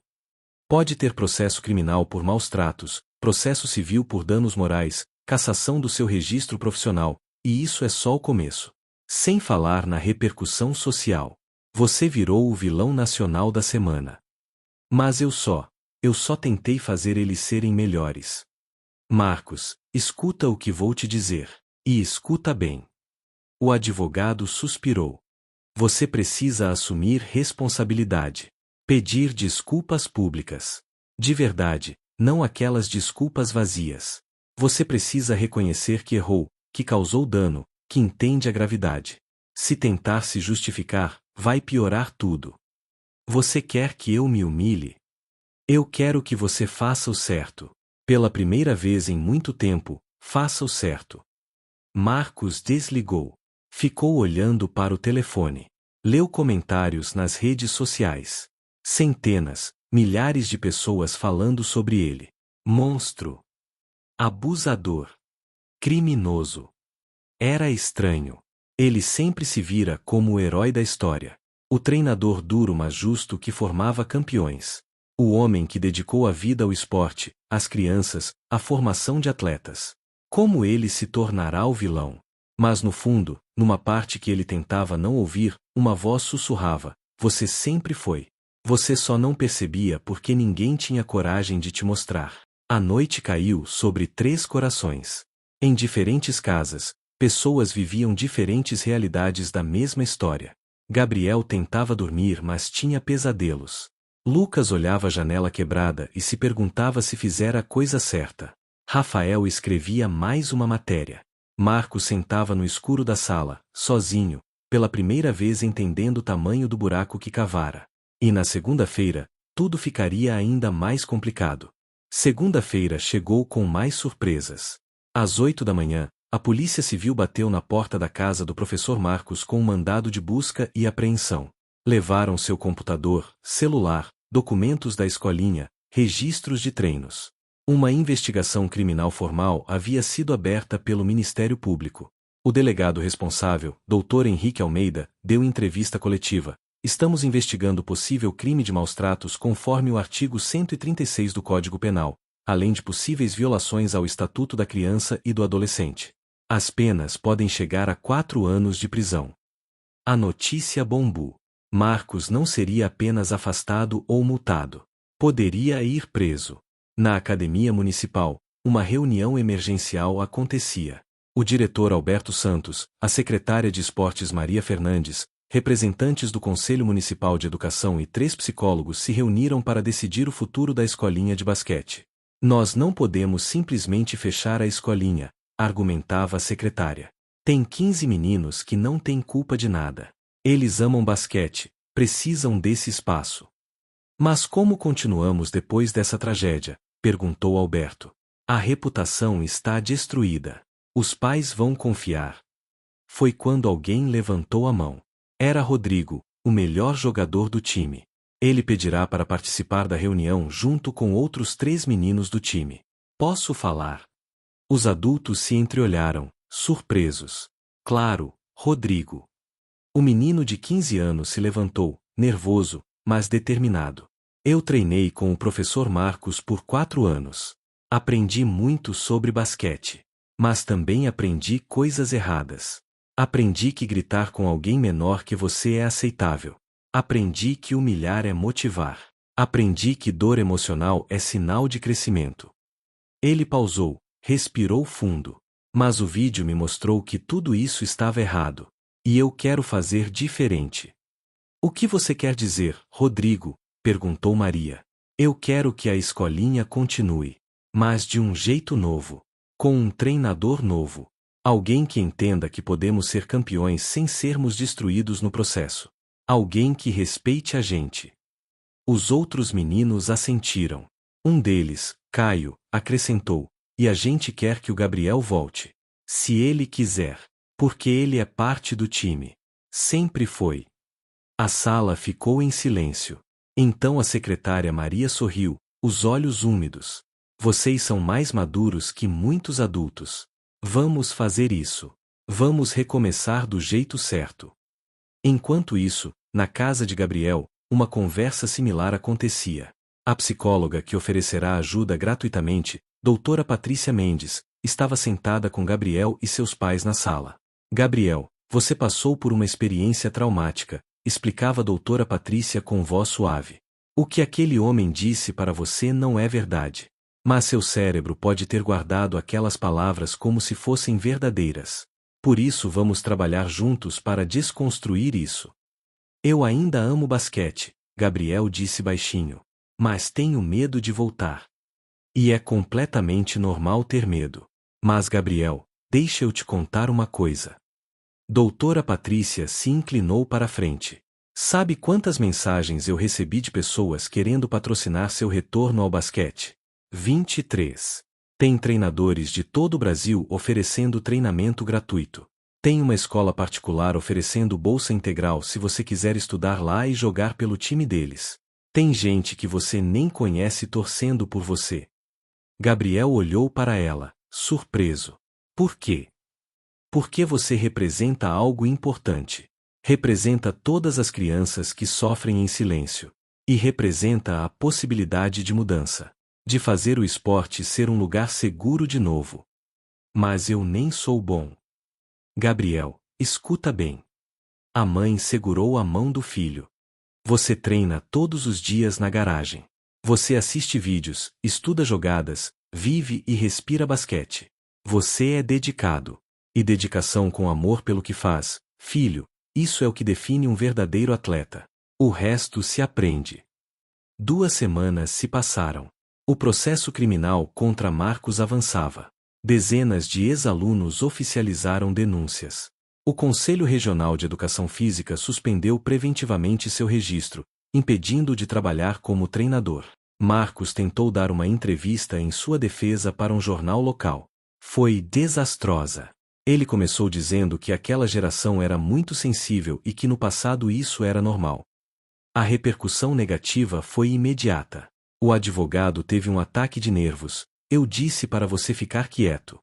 Pode ter processo criminal por maus tratos, processo civil por danos morais, cassação do seu registro profissional, e isso é só o começo. Sem falar na repercussão social. Você virou o vilão nacional da semana. Mas eu só tentei fazer eles serem melhores. Marcos, escuta o que vou te dizer. E escuta bem. O advogado suspirou. Você precisa assumir responsabilidade. Pedir desculpas públicas. De verdade, não aquelas desculpas vazias. Você precisa reconhecer que errou, que causou dano, que entende a gravidade. Se tentar se justificar, vai piorar tudo. Você quer que eu me humilhe? Eu quero que você faça o certo. Pela primeira vez em muito tempo, faça o certo. Marcos desligou. Ficou olhando para o telefone. Leu comentários nas redes sociais. Centenas, milhares de pessoas falando sobre ele. Monstro. Abusador. Criminoso. Era estranho. Ele sempre se vira como o herói da história. O treinador duro mas justo que formava campeões. O homem que dedicou a vida ao esporte, às crianças, à formação de atletas. Como ele se tornará o vilão? Mas no fundo, numa parte que ele tentava não ouvir, uma voz sussurrava: você sempre foi. Você só não percebia porque ninguém tinha coragem de te mostrar. A noite caiu sobre 3 corações. Em diferentes casas, pessoas viviam diferentes realidades da mesma história. Gabriel tentava dormir, mas tinha pesadelos. Lucas olhava a janela quebrada e se perguntava se fizera a coisa certa. Rafael escrevia mais uma matéria. Marcos sentava no escuro da sala, sozinho, pela primeira vez entendendo o tamanho do buraco que cavara. E na segunda-feira, tudo ficaria ainda mais complicado. Segunda-feira chegou com mais surpresas. Às 8 da manhã, a Polícia Civil bateu na porta da casa do professor Marcos com um mandado de busca e apreensão. Levaram seu computador, celular, documentos da escolinha, registros de treinos. Uma investigação criminal formal havia sido aberta pelo Ministério Público. O delegado responsável, Dr. Henrique Almeida, deu entrevista coletiva. Estamos investigando possível crime de maus-tratos conforme o artigo 136 do Código Penal, além de possíveis violações ao Estatuto da Criança e do Adolescente. As penas podem chegar a 4 anos de prisão. A notícia bombou. Marcos não seria apenas afastado ou multado. Poderia ir preso. Na Academia Municipal, uma reunião emergencial acontecia. O diretor Alberto Santos, a secretária de Esportes Maria Fernandes, representantes do Conselho Municipal de Educação e 3 psicólogos se reuniram para decidir o futuro da escolinha de basquete. Nós não podemos simplesmente fechar a escolinha, argumentava a secretária. Tem 15 meninos que não têm culpa de nada. Eles amam basquete, precisam desse espaço. Mas como continuamos depois dessa tragédia? Perguntou Alberto. A reputação está destruída. Os pais vão confiar. Foi quando alguém levantou a mão. Era Rodrigo, o melhor jogador do time. Ele pedirá para participar da reunião junto com outros 3 meninos do time. Posso falar? Os adultos se entreolharam, surpresos. Claro, Rodrigo. O menino de 15 anos se levantou, nervoso, mas determinado. Eu treinei com o professor Marcos por 4 anos. Aprendi muito sobre basquete. Mas também aprendi coisas erradas. Aprendi que gritar com alguém menor que você é aceitável. Aprendi que humilhar é motivar. Aprendi que dor emocional é sinal de crescimento. Ele pausou, respirou fundo. Mas o vídeo me mostrou que tudo isso estava errado. E eu quero fazer diferente. O que você quer dizer, Rodrigo? Perguntou Maria. Eu quero que a escolinha continue. Mas de um jeito novo. Com um treinador novo. Alguém que entenda que podemos ser campeões sem sermos destruídos no processo. Alguém que respeite a gente. Os outros meninos assentiram. Um deles, Caio, acrescentou. E a gente quer que o Gabriel volte. Se ele quiser. Porque ele é parte do time. Sempre foi. A sala ficou em silêncio. Então a secretária Maria sorriu, os olhos úmidos. Vocês são mais maduros que muitos adultos. Vamos fazer isso. Vamos recomeçar do jeito certo. Enquanto isso, na casa de Gabriel, uma conversa similar acontecia. A psicóloga que oferecerá ajuda gratuitamente, doutora Patrícia Mendes, estava sentada com Gabriel e seus pais na sala. Gabriel, você passou por uma experiência traumática, explicava a doutora Patrícia com voz suave. O que aquele homem disse para você não é verdade. Mas seu cérebro pode ter guardado aquelas palavras como se fossem verdadeiras. Por isso vamos trabalhar juntos para desconstruir isso. Eu ainda amo basquete, Gabriel disse baixinho. Mas tenho medo de voltar. E é completamente normal ter medo. Mas Gabriel, deixa eu te contar uma coisa. Doutora Patrícia se inclinou para a frente. Sabe quantas mensagens eu recebi de pessoas querendo patrocinar seu retorno ao basquete? 23. Tem treinadores de todo o Brasil oferecendo treinamento gratuito. Tem uma escola particular oferecendo bolsa integral se você quiser estudar lá e jogar pelo time deles. Tem gente que você nem conhece torcendo por você. Gabriel olhou para ela, surpreso. Por quê? Porque você representa algo importante. Representa todas as crianças que sofrem em silêncio. E representa a possibilidade de mudança. De fazer o esporte ser um lugar seguro de novo. Mas eu nem sou bom. Gabriel, escuta bem. A mãe segurou a mão do filho. Você treina todos os dias na garagem. Você assiste vídeos, estuda jogadas, vive e respira basquete. Você é dedicado. E dedicação com amor pelo que faz, filho, Isso é o que define um verdadeiro atleta. O resto se aprende. 2 semanas se passaram. O processo criminal contra Marcos avançava. Dezenas de ex-alunos oficializaram denúncias. O Conselho Regional de Educação Física suspendeu preventivamente seu registro, impedindo-o de trabalhar como treinador. Marcos tentou dar uma entrevista em sua defesa para um jornal local. Foi desastrosa. Ele começou dizendo que aquela geração era muito sensível e que no passado isso era normal. A repercussão negativa foi imediata. O advogado teve um ataque de nervos. Eu disse para você ficar quieto.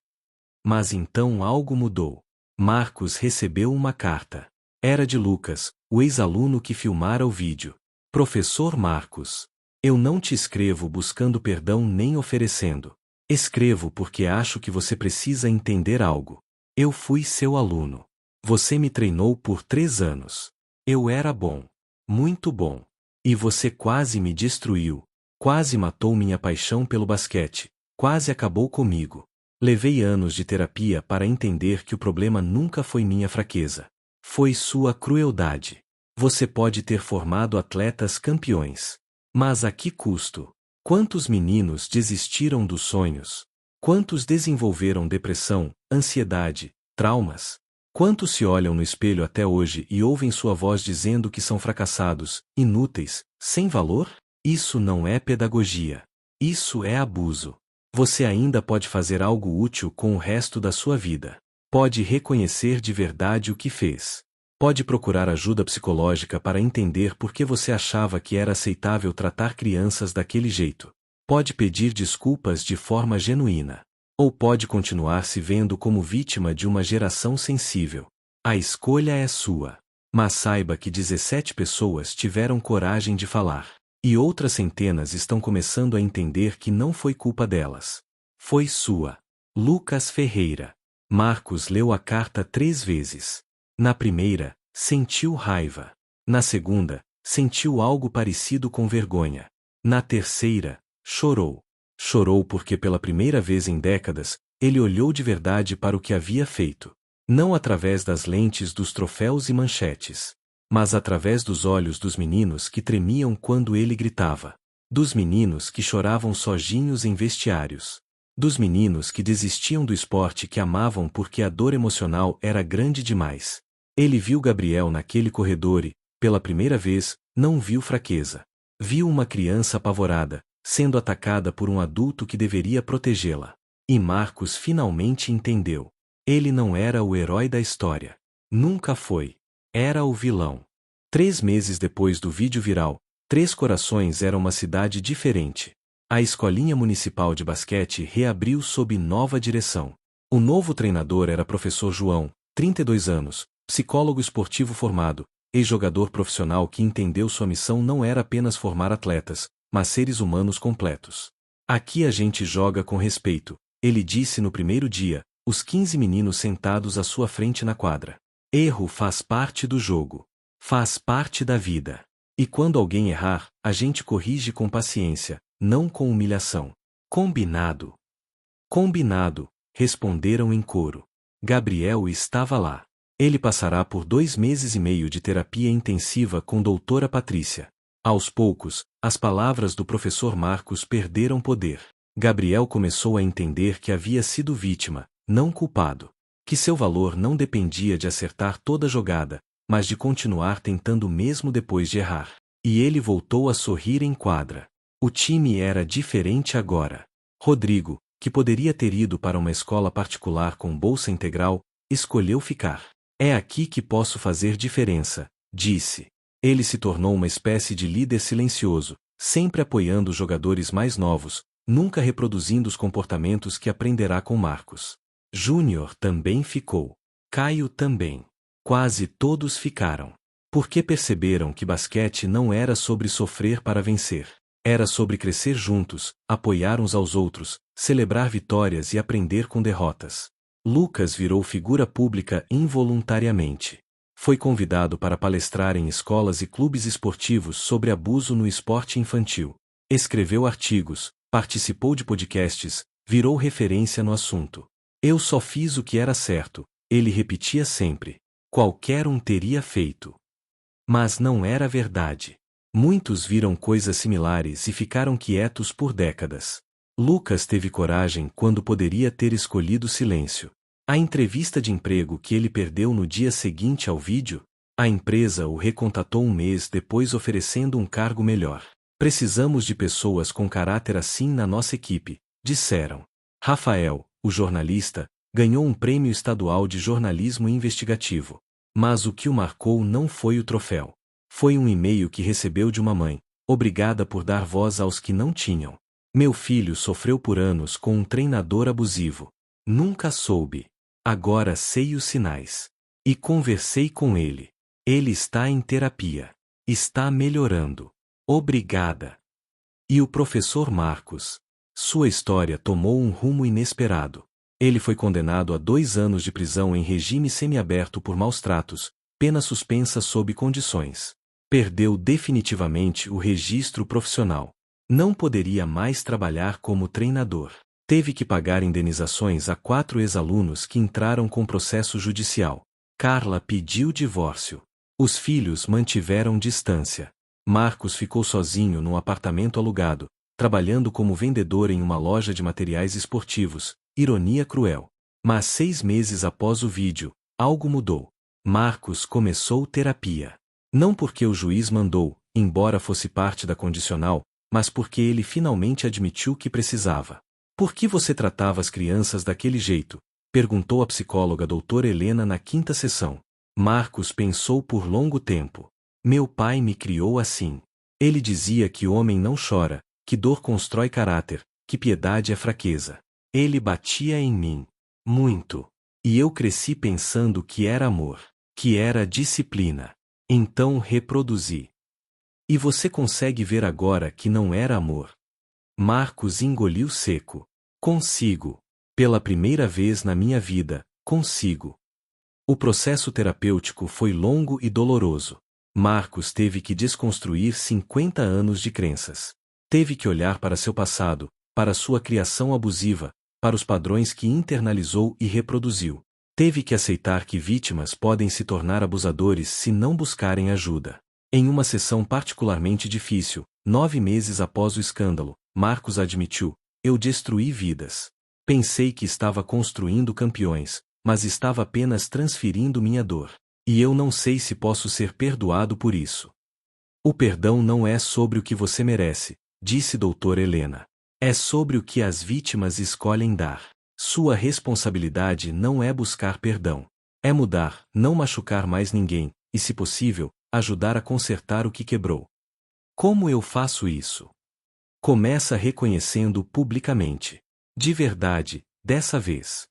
Mas então algo mudou. Marcos recebeu uma carta. Era de Lucas, o ex-aluno que filmara o vídeo. Professor Marcos. Eu não te escrevo buscando perdão nem oferecendo. Escrevo porque acho que você precisa entender algo. Eu fui seu aluno. Você me treinou por 3 anos. Eu era bom. Muito bom. E você quase me destruiu. Quase matou minha paixão pelo basquete. Quase acabou comigo. Levei anos de terapia para entender que o problema nunca foi minha fraqueza. Foi sua crueldade. Você pode ter formado atletas campeões. Mas a que custo? Quantos meninos desistiram dos sonhos? Quantos desenvolveram depressão, ansiedade, traumas? Quantos se olham no espelho até hoje e ouvem sua voz dizendo que são fracassados, inúteis, sem valor? Isso não é pedagogia. Isso é abuso. Você ainda pode fazer algo útil com o resto da sua vida. Pode reconhecer de verdade o que fez. Pode procurar ajuda psicológica para entender por que você achava que era aceitável tratar crianças daquele jeito. Pode pedir desculpas de forma genuína. Ou pode continuar se vendo como vítima de uma geração sensível. A escolha é sua. Mas saiba que 17 pessoas tiveram coragem de falar. E outras centenas estão começando a entender que não foi culpa delas. Foi sua. Lucas Ferreira. Marcos leu a carta 3 vezes. Na primeira, sentiu raiva. Na segunda, sentiu algo parecido com vergonha. Na terceira, chorou. Chorou porque pela primeira vez em décadas, ele olhou de verdade para o que havia feito. Não através das lentes dos troféus e manchetes, mas através dos olhos dos meninos que tremiam quando ele gritava. Dos meninos que choravam sozinhos em vestiários. Dos meninos que desistiam do esporte que amavam porque a dor emocional era grande demais. Ele viu Gabriel naquele corredor e, pela primeira vez, não viu fraqueza. Viu uma criança apavorada, sendo atacada por um adulto que deveria protegê-la. E Marcos finalmente entendeu. Ele não era o herói da história. Nunca foi. Era o vilão. 3 meses depois do vídeo viral, Três Corações era uma cidade diferente. A escolinha municipal de basquete reabriu sob nova direção. O novo treinador era professor João, 32 anos, psicólogo esportivo formado, ex-jogador profissional que entendeu sua missão não era apenas formar atletas, mas seres humanos completos. Aqui a gente joga com respeito, ele disse no primeiro dia, os 15 meninos sentados à sua frente na quadra. Erro faz parte do jogo. Faz parte da vida. E quando alguém errar, a gente corrige com paciência, não com humilhação. Combinado. Combinado, responderam em coro. Gabriel estava lá. Ele passará por 2 meses e meio de terapia intensiva com doutora Patrícia. Aos poucos, as palavras do professor Marcos perderam poder. Gabriel começou a entender que havia sido vítima, não culpado. Que seu valor não dependia de acertar toda a jogada, mas de continuar tentando mesmo depois de errar. E ele voltou a sorrir em quadra. O time era diferente agora. Rodrigo, que poderia ter ido para uma escola particular com bolsa integral, escolheu ficar. É aqui que posso fazer diferença, disse. Ele se tornou uma espécie de líder silencioso, sempre apoiando os jogadores mais novos, nunca reproduzindo os comportamentos que aprenderá com Marcos. Júnior também ficou. Caio também. Quase todos ficaram. Porque perceberam que basquete não era sobre sofrer para vencer. Era sobre crescer juntos, apoiar uns aos outros, celebrar vitórias e aprender com derrotas. Lucas virou figura pública involuntariamente. Foi convidado para palestrar em escolas e clubes esportivos sobre abuso no esporte infantil. Escreveu artigos, participou de podcasts, virou referência no assunto. Eu só fiz o que era certo, ele repetia sempre. Qualquer um teria feito. Mas não era verdade. Muitos viram coisas similares e ficaram quietos por décadas. Lucas teve coragem quando poderia ter escolhido silêncio. A entrevista de emprego que ele perdeu no dia seguinte ao vídeo, a empresa o recontatou um mês depois oferecendo um cargo melhor. Precisamos de pessoas com caráter assim na nossa equipe, disseram. Rafael, o jornalista, ganhou um prêmio estadual de jornalismo investigativo. Mas o que o marcou não foi o troféu. Foi um e-mail que recebeu de uma mãe, obrigada por dar voz aos que não tinham. Meu filho sofreu por anos com um treinador abusivo. Nunca soube. Agora sei os sinais. E conversei com ele. Ele está em terapia. Está melhorando. Obrigada. E o professor Marcos? Sua história tomou um rumo inesperado. Ele foi condenado a 2 anos de prisão em regime semiaberto por maus tratos, pena suspensa sob condições. Perdeu definitivamente o registro profissional. Não poderia mais trabalhar como treinador. Teve que pagar indenizações a 4 ex-alunos que entraram com processo judicial. Carla pediu divórcio. Os filhos mantiveram distância. Marcos ficou sozinho num apartamento alugado, trabalhando como vendedor em uma loja de materiais esportivos. Ironia cruel. Mas 6 meses após o vídeo, algo mudou. Marcos começou terapia. Não porque o juiz mandou, embora fosse parte da condicional, mas porque ele finalmente admitiu que precisava. Por que você tratava as crianças daquele jeito? Perguntou a psicóloga doutora Helena na 5ª sessão. Marcos pensou por longo tempo. Meu pai me criou assim. Ele dizia que homem não chora, que dor constrói caráter, que piedade é fraqueza. Ele batia em mim. Muito. E eu cresci pensando que era amor, que era disciplina. Então reproduzi. E você consegue ver agora que não era amor. Marcos engoliu seco. Consigo. Pela primeira vez na minha vida, consigo. O processo terapêutico foi longo e doloroso. Marcos teve que desconstruir 50 anos de crenças. Teve que olhar para seu passado, para sua criação abusiva, para os padrões que internalizou e reproduziu. Teve que aceitar que vítimas podem se tornar abusadores se não buscarem ajuda. Em uma sessão particularmente difícil, 9 meses após o escândalo, Marcos admitiu: eu destruí vidas. Pensei que estava construindo campeões, mas estava apenas transferindo minha dor. E eu não sei se posso ser perdoado por isso. O perdão não é sobre o que você merece, disse doutora Helena. É sobre o que as vítimas escolhem dar. Sua responsabilidade não é buscar perdão. É mudar, não machucar mais ninguém, e se possível, ajudar a consertar o que quebrou. Como eu faço isso? Começa reconhecendo publicamente. De verdade, dessa vez.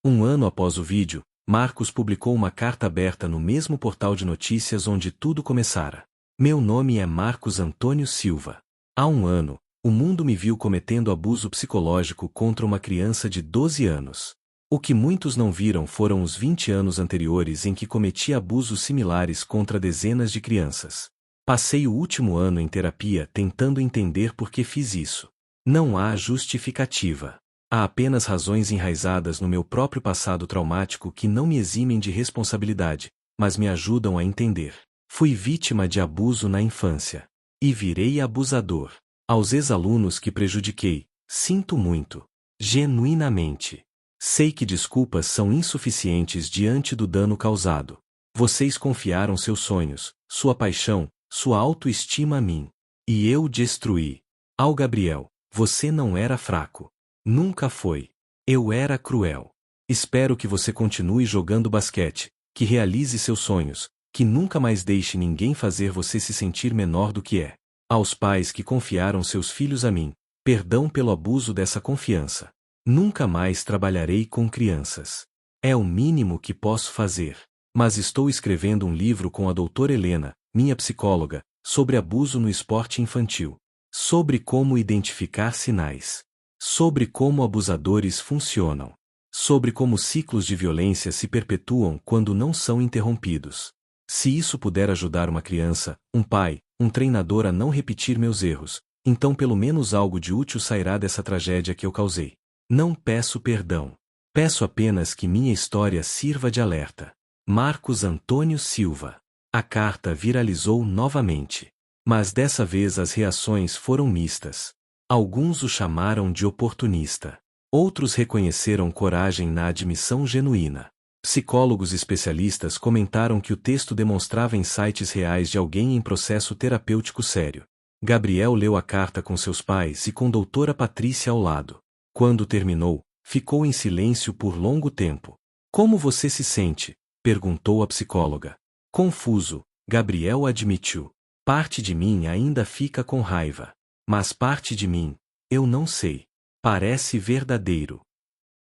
1 ano após o vídeo, Marcos publicou uma carta aberta no mesmo portal de notícias onde tudo começara. Meu nome é Marcos Antônio Silva. Há 1 ano, o mundo me viu cometendo abuso psicológico contra uma criança de 12 anos. O que muitos não viram foram os 20 anos anteriores em que cometi abusos similares contra dezenas de crianças. Passei o último ano em terapia tentando entender por que fiz isso. Não há justificativa. Há apenas razões enraizadas no meu próprio passado traumático que não me eximem de responsabilidade, mas me ajudam a entender. Fui vítima de abuso na infância. E virei abusador. Aos ex-alunos que prejudiquei, sinto muito. Genuinamente. Sei que desculpas são insuficientes diante do dano causado. Vocês confiaram seus sonhos, sua paixão, sua autoestima a mim. E eu destruí. Ao Gabriel, você não era fraco. Nunca foi. Eu era cruel. Espero que você continue jogando basquete, que realize seus sonhos, que nunca mais deixe ninguém fazer você se sentir menor do que é. Aos pais que confiaram seus filhos a mim, perdão pelo abuso dessa confiança. Nunca mais trabalharei com crianças. É o mínimo que posso fazer. Mas estou escrevendo um livro com a doutora Helena, minha psicóloga, sobre abuso no esporte infantil. Sobre como identificar sinais. Sobre como abusadores funcionam. Sobre como ciclos de violência se perpetuam quando não são interrompidos. Se isso puder ajudar uma criança, um pai, um treinador a não repetir meus erros, então pelo menos algo de útil sairá dessa tragédia que eu causei. Não peço perdão. Peço apenas que minha história sirva de alerta. Marcos Antônio Silva. A carta viralizou novamente. Mas dessa vez as reações foram mistas. Alguns o chamaram de oportunista. Outros reconheceram coragem na admissão genuína. Psicólogos especialistas comentaram que o texto demonstrava insights reais de alguém em processo terapêutico sério. Gabriel leu a carta com seus pais e com doutora Patrícia ao lado. Quando terminou, ficou em silêncio por longo tempo. Como você se sente? Perguntou a psicóloga. Confuso, Gabriel admitiu. Parte de mim ainda fica com raiva. Mas parte de mim, eu não sei. Parece verdadeiro.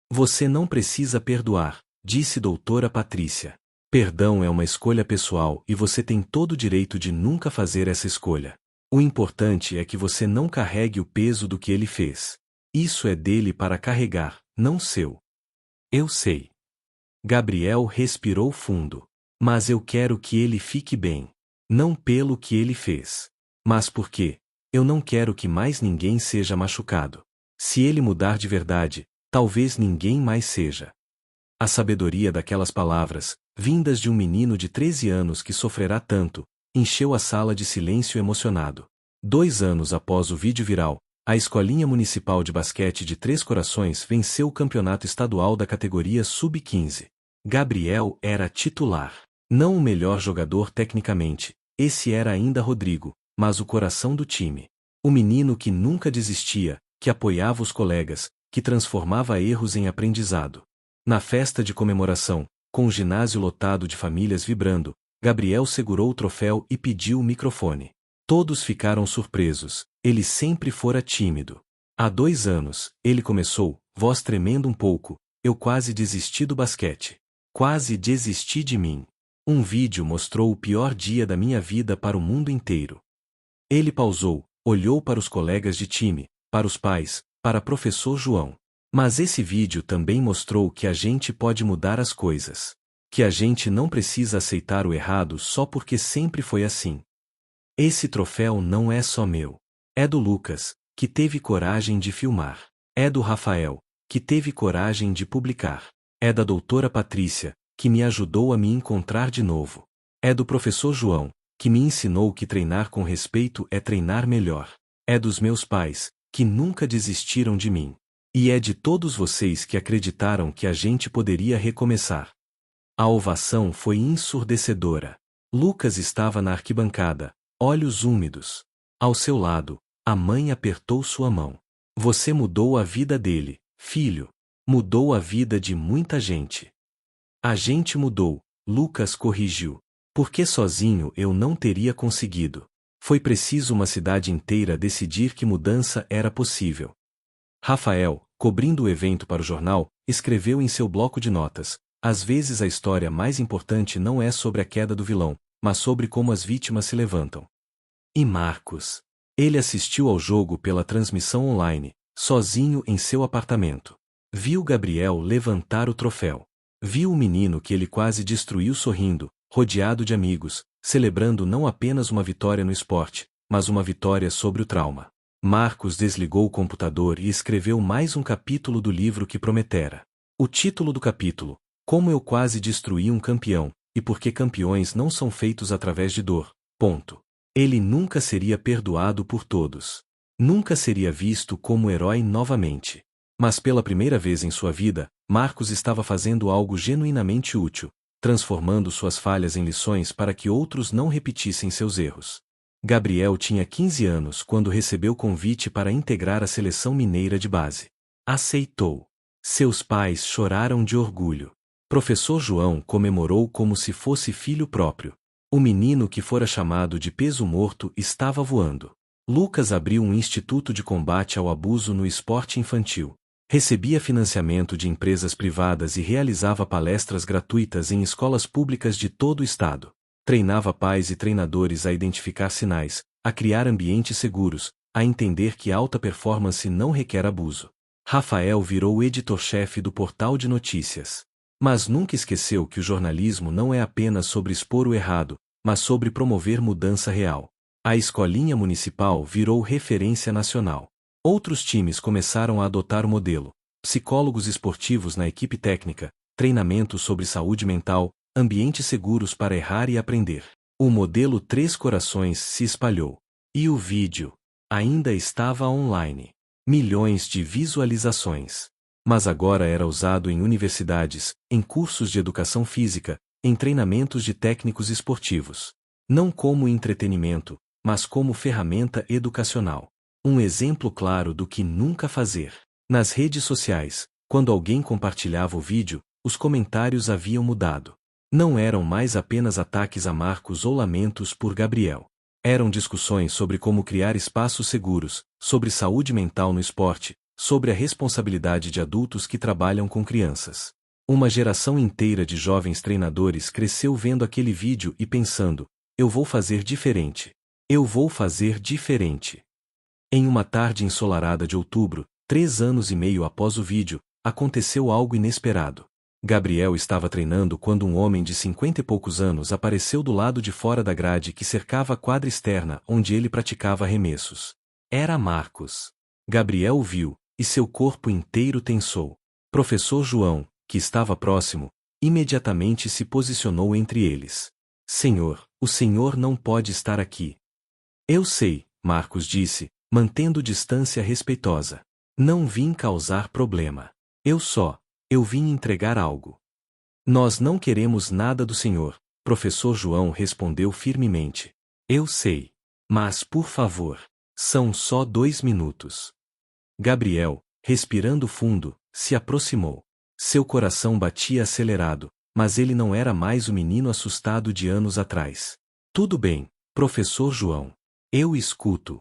Você não precisa perdoar, disse doutora Patrícia. Perdão é uma escolha pessoal e você tem todo o direito de nunca fazer essa escolha. O importante é que você não carregue o peso do que ele fez. Isso é dele para carregar, não seu. Eu sei. Gabriel respirou fundo. Mas eu quero que ele fique bem. Não pelo que ele fez. Mas por quê? Eu não quero que mais ninguém seja machucado. Se ele mudar de verdade, talvez ninguém mais seja. A sabedoria daquelas palavras, vindas de um menino de 13 anos que sofrerá tanto, encheu a sala de silêncio emocionado. 2 anos após o vídeo viral, a Escolinha Municipal de Basquete de Três Corações venceu o campeonato estadual da categoria Sub-15. Gabriel era titular. Não o melhor jogador tecnicamente, esse era ainda Rodrigo, mas o coração do time. O menino que nunca desistia, que apoiava os colegas, que transformava erros em aprendizado. Na festa de comemoração, com o ginásio lotado de famílias vibrando, Gabriel segurou o troféu e pediu o microfone. Todos ficaram surpresos, ele sempre fora tímido. Há 2 anos, ele começou, voz tremendo um pouco, eu quase desisti do basquete. Quase desisti de mim. Um vídeo mostrou o pior dia da minha vida para o mundo inteiro. Ele pausou, olhou para os colegas de time, para os pais, para professor João. Mas esse vídeo também mostrou que a gente pode mudar as coisas. Que a gente não precisa aceitar o errado só porque sempre foi assim. Esse troféu não é só meu. É do Lucas, que teve coragem de filmar. É do Rafael, que teve coragem de publicar. É da doutora Patrícia, que me ajudou a me encontrar de novo. É do professor João, que me ensinou que treinar com respeito é treinar melhor. É dos meus pais, que nunca desistiram de mim. E é de todos vocês que acreditaram que a gente poderia recomeçar. A ovação foi ensurdecedora. Lucas estava na arquibancada, olhos úmidos. Ao seu lado, a mãe apertou sua mão. Você mudou a vida dele, filho. Mudou a vida de muita gente. A gente mudou, Lucas corrigiu. Porque sozinho eu não teria conseguido. Foi preciso uma cidade inteira decidir que mudança era possível. Rafael, cobrindo o evento para o jornal, escreveu em seu bloco de notas: às vezes a história mais importante não é sobre a queda do vilão, mas sobre como as vítimas se levantam. E Marcos? Ele assistiu ao jogo pela transmissão online, sozinho em seu apartamento. Viu Gabriel levantar o troféu. Viu o menino que ele quase destruiu sorrindo, rodeado de amigos, celebrando não apenas uma vitória no esporte, mas uma vitória sobre o trauma. Marcos desligou o computador e escreveu mais um capítulo do livro que prometera. O título do capítulo: Como eu quase destruí um campeão, e por que campeões não são feitos através de dor. Ponto. Ele nunca seria perdoado por todos. Nunca seria visto como herói novamente. Mas pela primeira vez em sua vida, Marcos estava fazendo algo genuinamente útil, transformando suas falhas em lições para que outros não repetissem seus erros. Gabriel tinha 15 anos quando recebeu convite para integrar a seleção mineira de base. Aceitou. Seus pais choraram de orgulho. Professor João comemorou como se fosse filho próprio. O menino que fora chamado de peso morto estava voando. Lucas abriu um instituto de combate ao abuso no esporte infantil. Recebia financiamento de empresas privadas e realizava palestras gratuitas em escolas públicas de todo o estado. Treinava pais e treinadores a identificar sinais, a criar ambientes seguros, a entender que alta performance não requer abuso. Rafael virou editor-chefe do portal de notícias. Mas nunca esqueceu que o jornalismo não é apenas sobre expor o errado, mas sobre promover mudança real. A Escolinha Municipal virou referência nacional. Outros times começaram a adotar o modelo. Psicólogos esportivos na equipe técnica, treinamento sobre saúde mental, ambientes seguros para errar e aprender. O modelo Três Corações se espalhou. E o vídeo ainda estava online. Milhões de visualizações. Mas agora era usado em universidades, em cursos de educação física, em treinamentos de técnicos esportivos. Não como entretenimento, mas como ferramenta educacional. Um exemplo claro do que nunca fazer. Nas redes sociais, quando alguém compartilhava o vídeo, os comentários haviam mudado. Não eram mais apenas ataques a Marcos ou lamentos por Gabriel. Eram discussões sobre como criar espaços seguros, sobre saúde mental no esporte, sobre a responsabilidade de adultos que trabalham com crianças. Uma geração inteira de jovens treinadores cresceu vendo aquele vídeo e pensando: eu vou fazer diferente. Eu vou fazer diferente. Em uma tarde ensolarada de outubro, 3 anos e meio após o vídeo, aconteceu algo inesperado. Gabriel estava treinando quando um homem de 50 e poucos anos apareceu do lado de fora da grade que cercava a quadra externa onde ele praticava arremessos. Era Marcos. Gabriel o viu, e seu corpo inteiro tensou. Professor João, que estava próximo, imediatamente se posicionou entre eles. Senhor, o senhor não pode estar aqui. Eu sei, Marcos disse, mantendo distância respeitosa. Não vim causar problema. Eu vim entregar algo. Nós não queremos nada do senhor, professor João respondeu firmemente. Eu sei. Mas por favor, são só 2 minutos. Gabriel, respirando fundo, se aproximou. Seu coração batia acelerado, mas ele não era mais o menino assustado de anos atrás. Tudo bem, professor João. Eu escuto.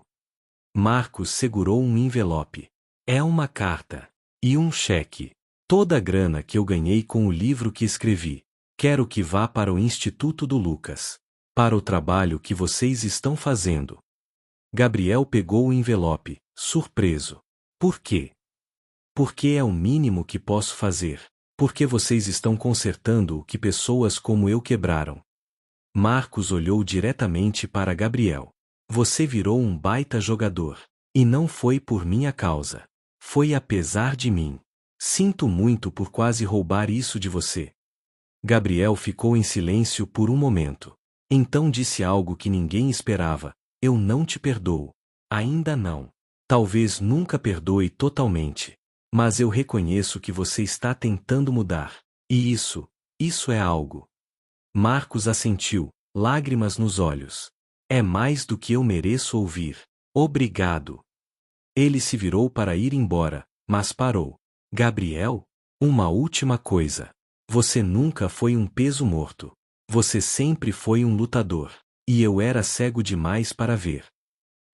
Marcos segurou um envelope. É uma carta. E um cheque. Toda a grana que eu ganhei com o livro que escrevi. Quero que vá para o Instituto do Lucas. Para o trabalho que vocês estão fazendo. Gabriel pegou o envelope, surpreso. Por quê? Porque é o mínimo que posso fazer. Porque vocês estão consertando o que pessoas como eu quebraram. Marcos olhou diretamente para Gabriel. Você virou um baita jogador. E não foi por minha causa. Foi apesar de mim. Sinto muito por quase roubar isso de você. Gabriel ficou em silêncio por um momento. Então disse algo que ninguém esperava. Eu não te perdoo. Ainda não. Talvez nunca perdoe totalmente. Mas eu reconheço que você está tentando mudar. E isso é algo. Marcos assentiu, lágrimas nos olhos. É mais do que eu mereço ouvir. Obrigado. Ele se virou para ir embora, mas parou. Gabriel? Uma última coisa. Você nunca foi um peso morto. Você sempre foi um lutador. E eu era cego demais para ver.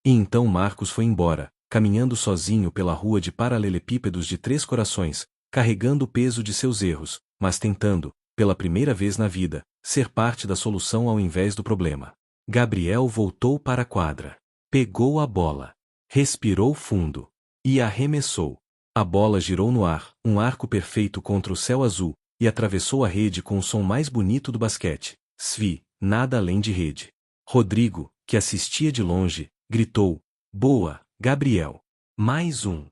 E então Marcos foi embora, caminhando sozinho pela rua de paralelepípedos de Três Corações, carregando o peso de seus erros, mas tentando, pela primeira vez na vida, ser parte da solução ao invés do problema. Gabriel voltou para a quadra. Pegou a bola. Respirou fundo. E arremessou. A bola girou no ar, um arco perfeito contra o céu azul, e atravessou a rede com o som mais bonito do basquete. Svi, nada além de rede. Rodrigo, que assistia de longe, gritou: Boa, Gabriel. Mais um.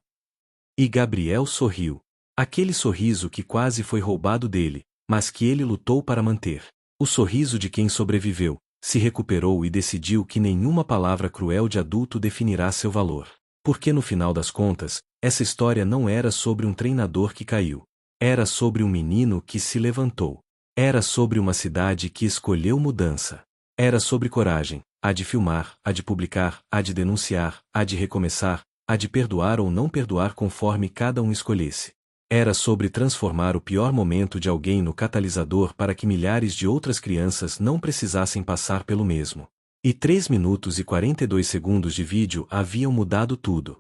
E Gabriel sorriu. Aquele sorriso que quase foi roubado dele, mas que ele lutou para manter. O sorriso de quem sobreviveu, se recuperou e decidiu que nenhuma palavra cruel de adulto definirá seu valor. Porque no final das contas, essa história não era sobre um treinador que caiu. Era sobre um menino que se levantou. Era sobre uma cidade que escolheu mudança. Era sobre coragem, a de filmar, a de publicar, a de denunciar, a de recomeçar, a de perdoar ou não perdoar conforme cada um escolhesse. Era sobre transformar o pior momento de alguém no catalisador para que milhares de outras crianças não precisassem passar pelo mesmo. E 3 minutos e 42 segundos de vídeo haviam mudado tudo.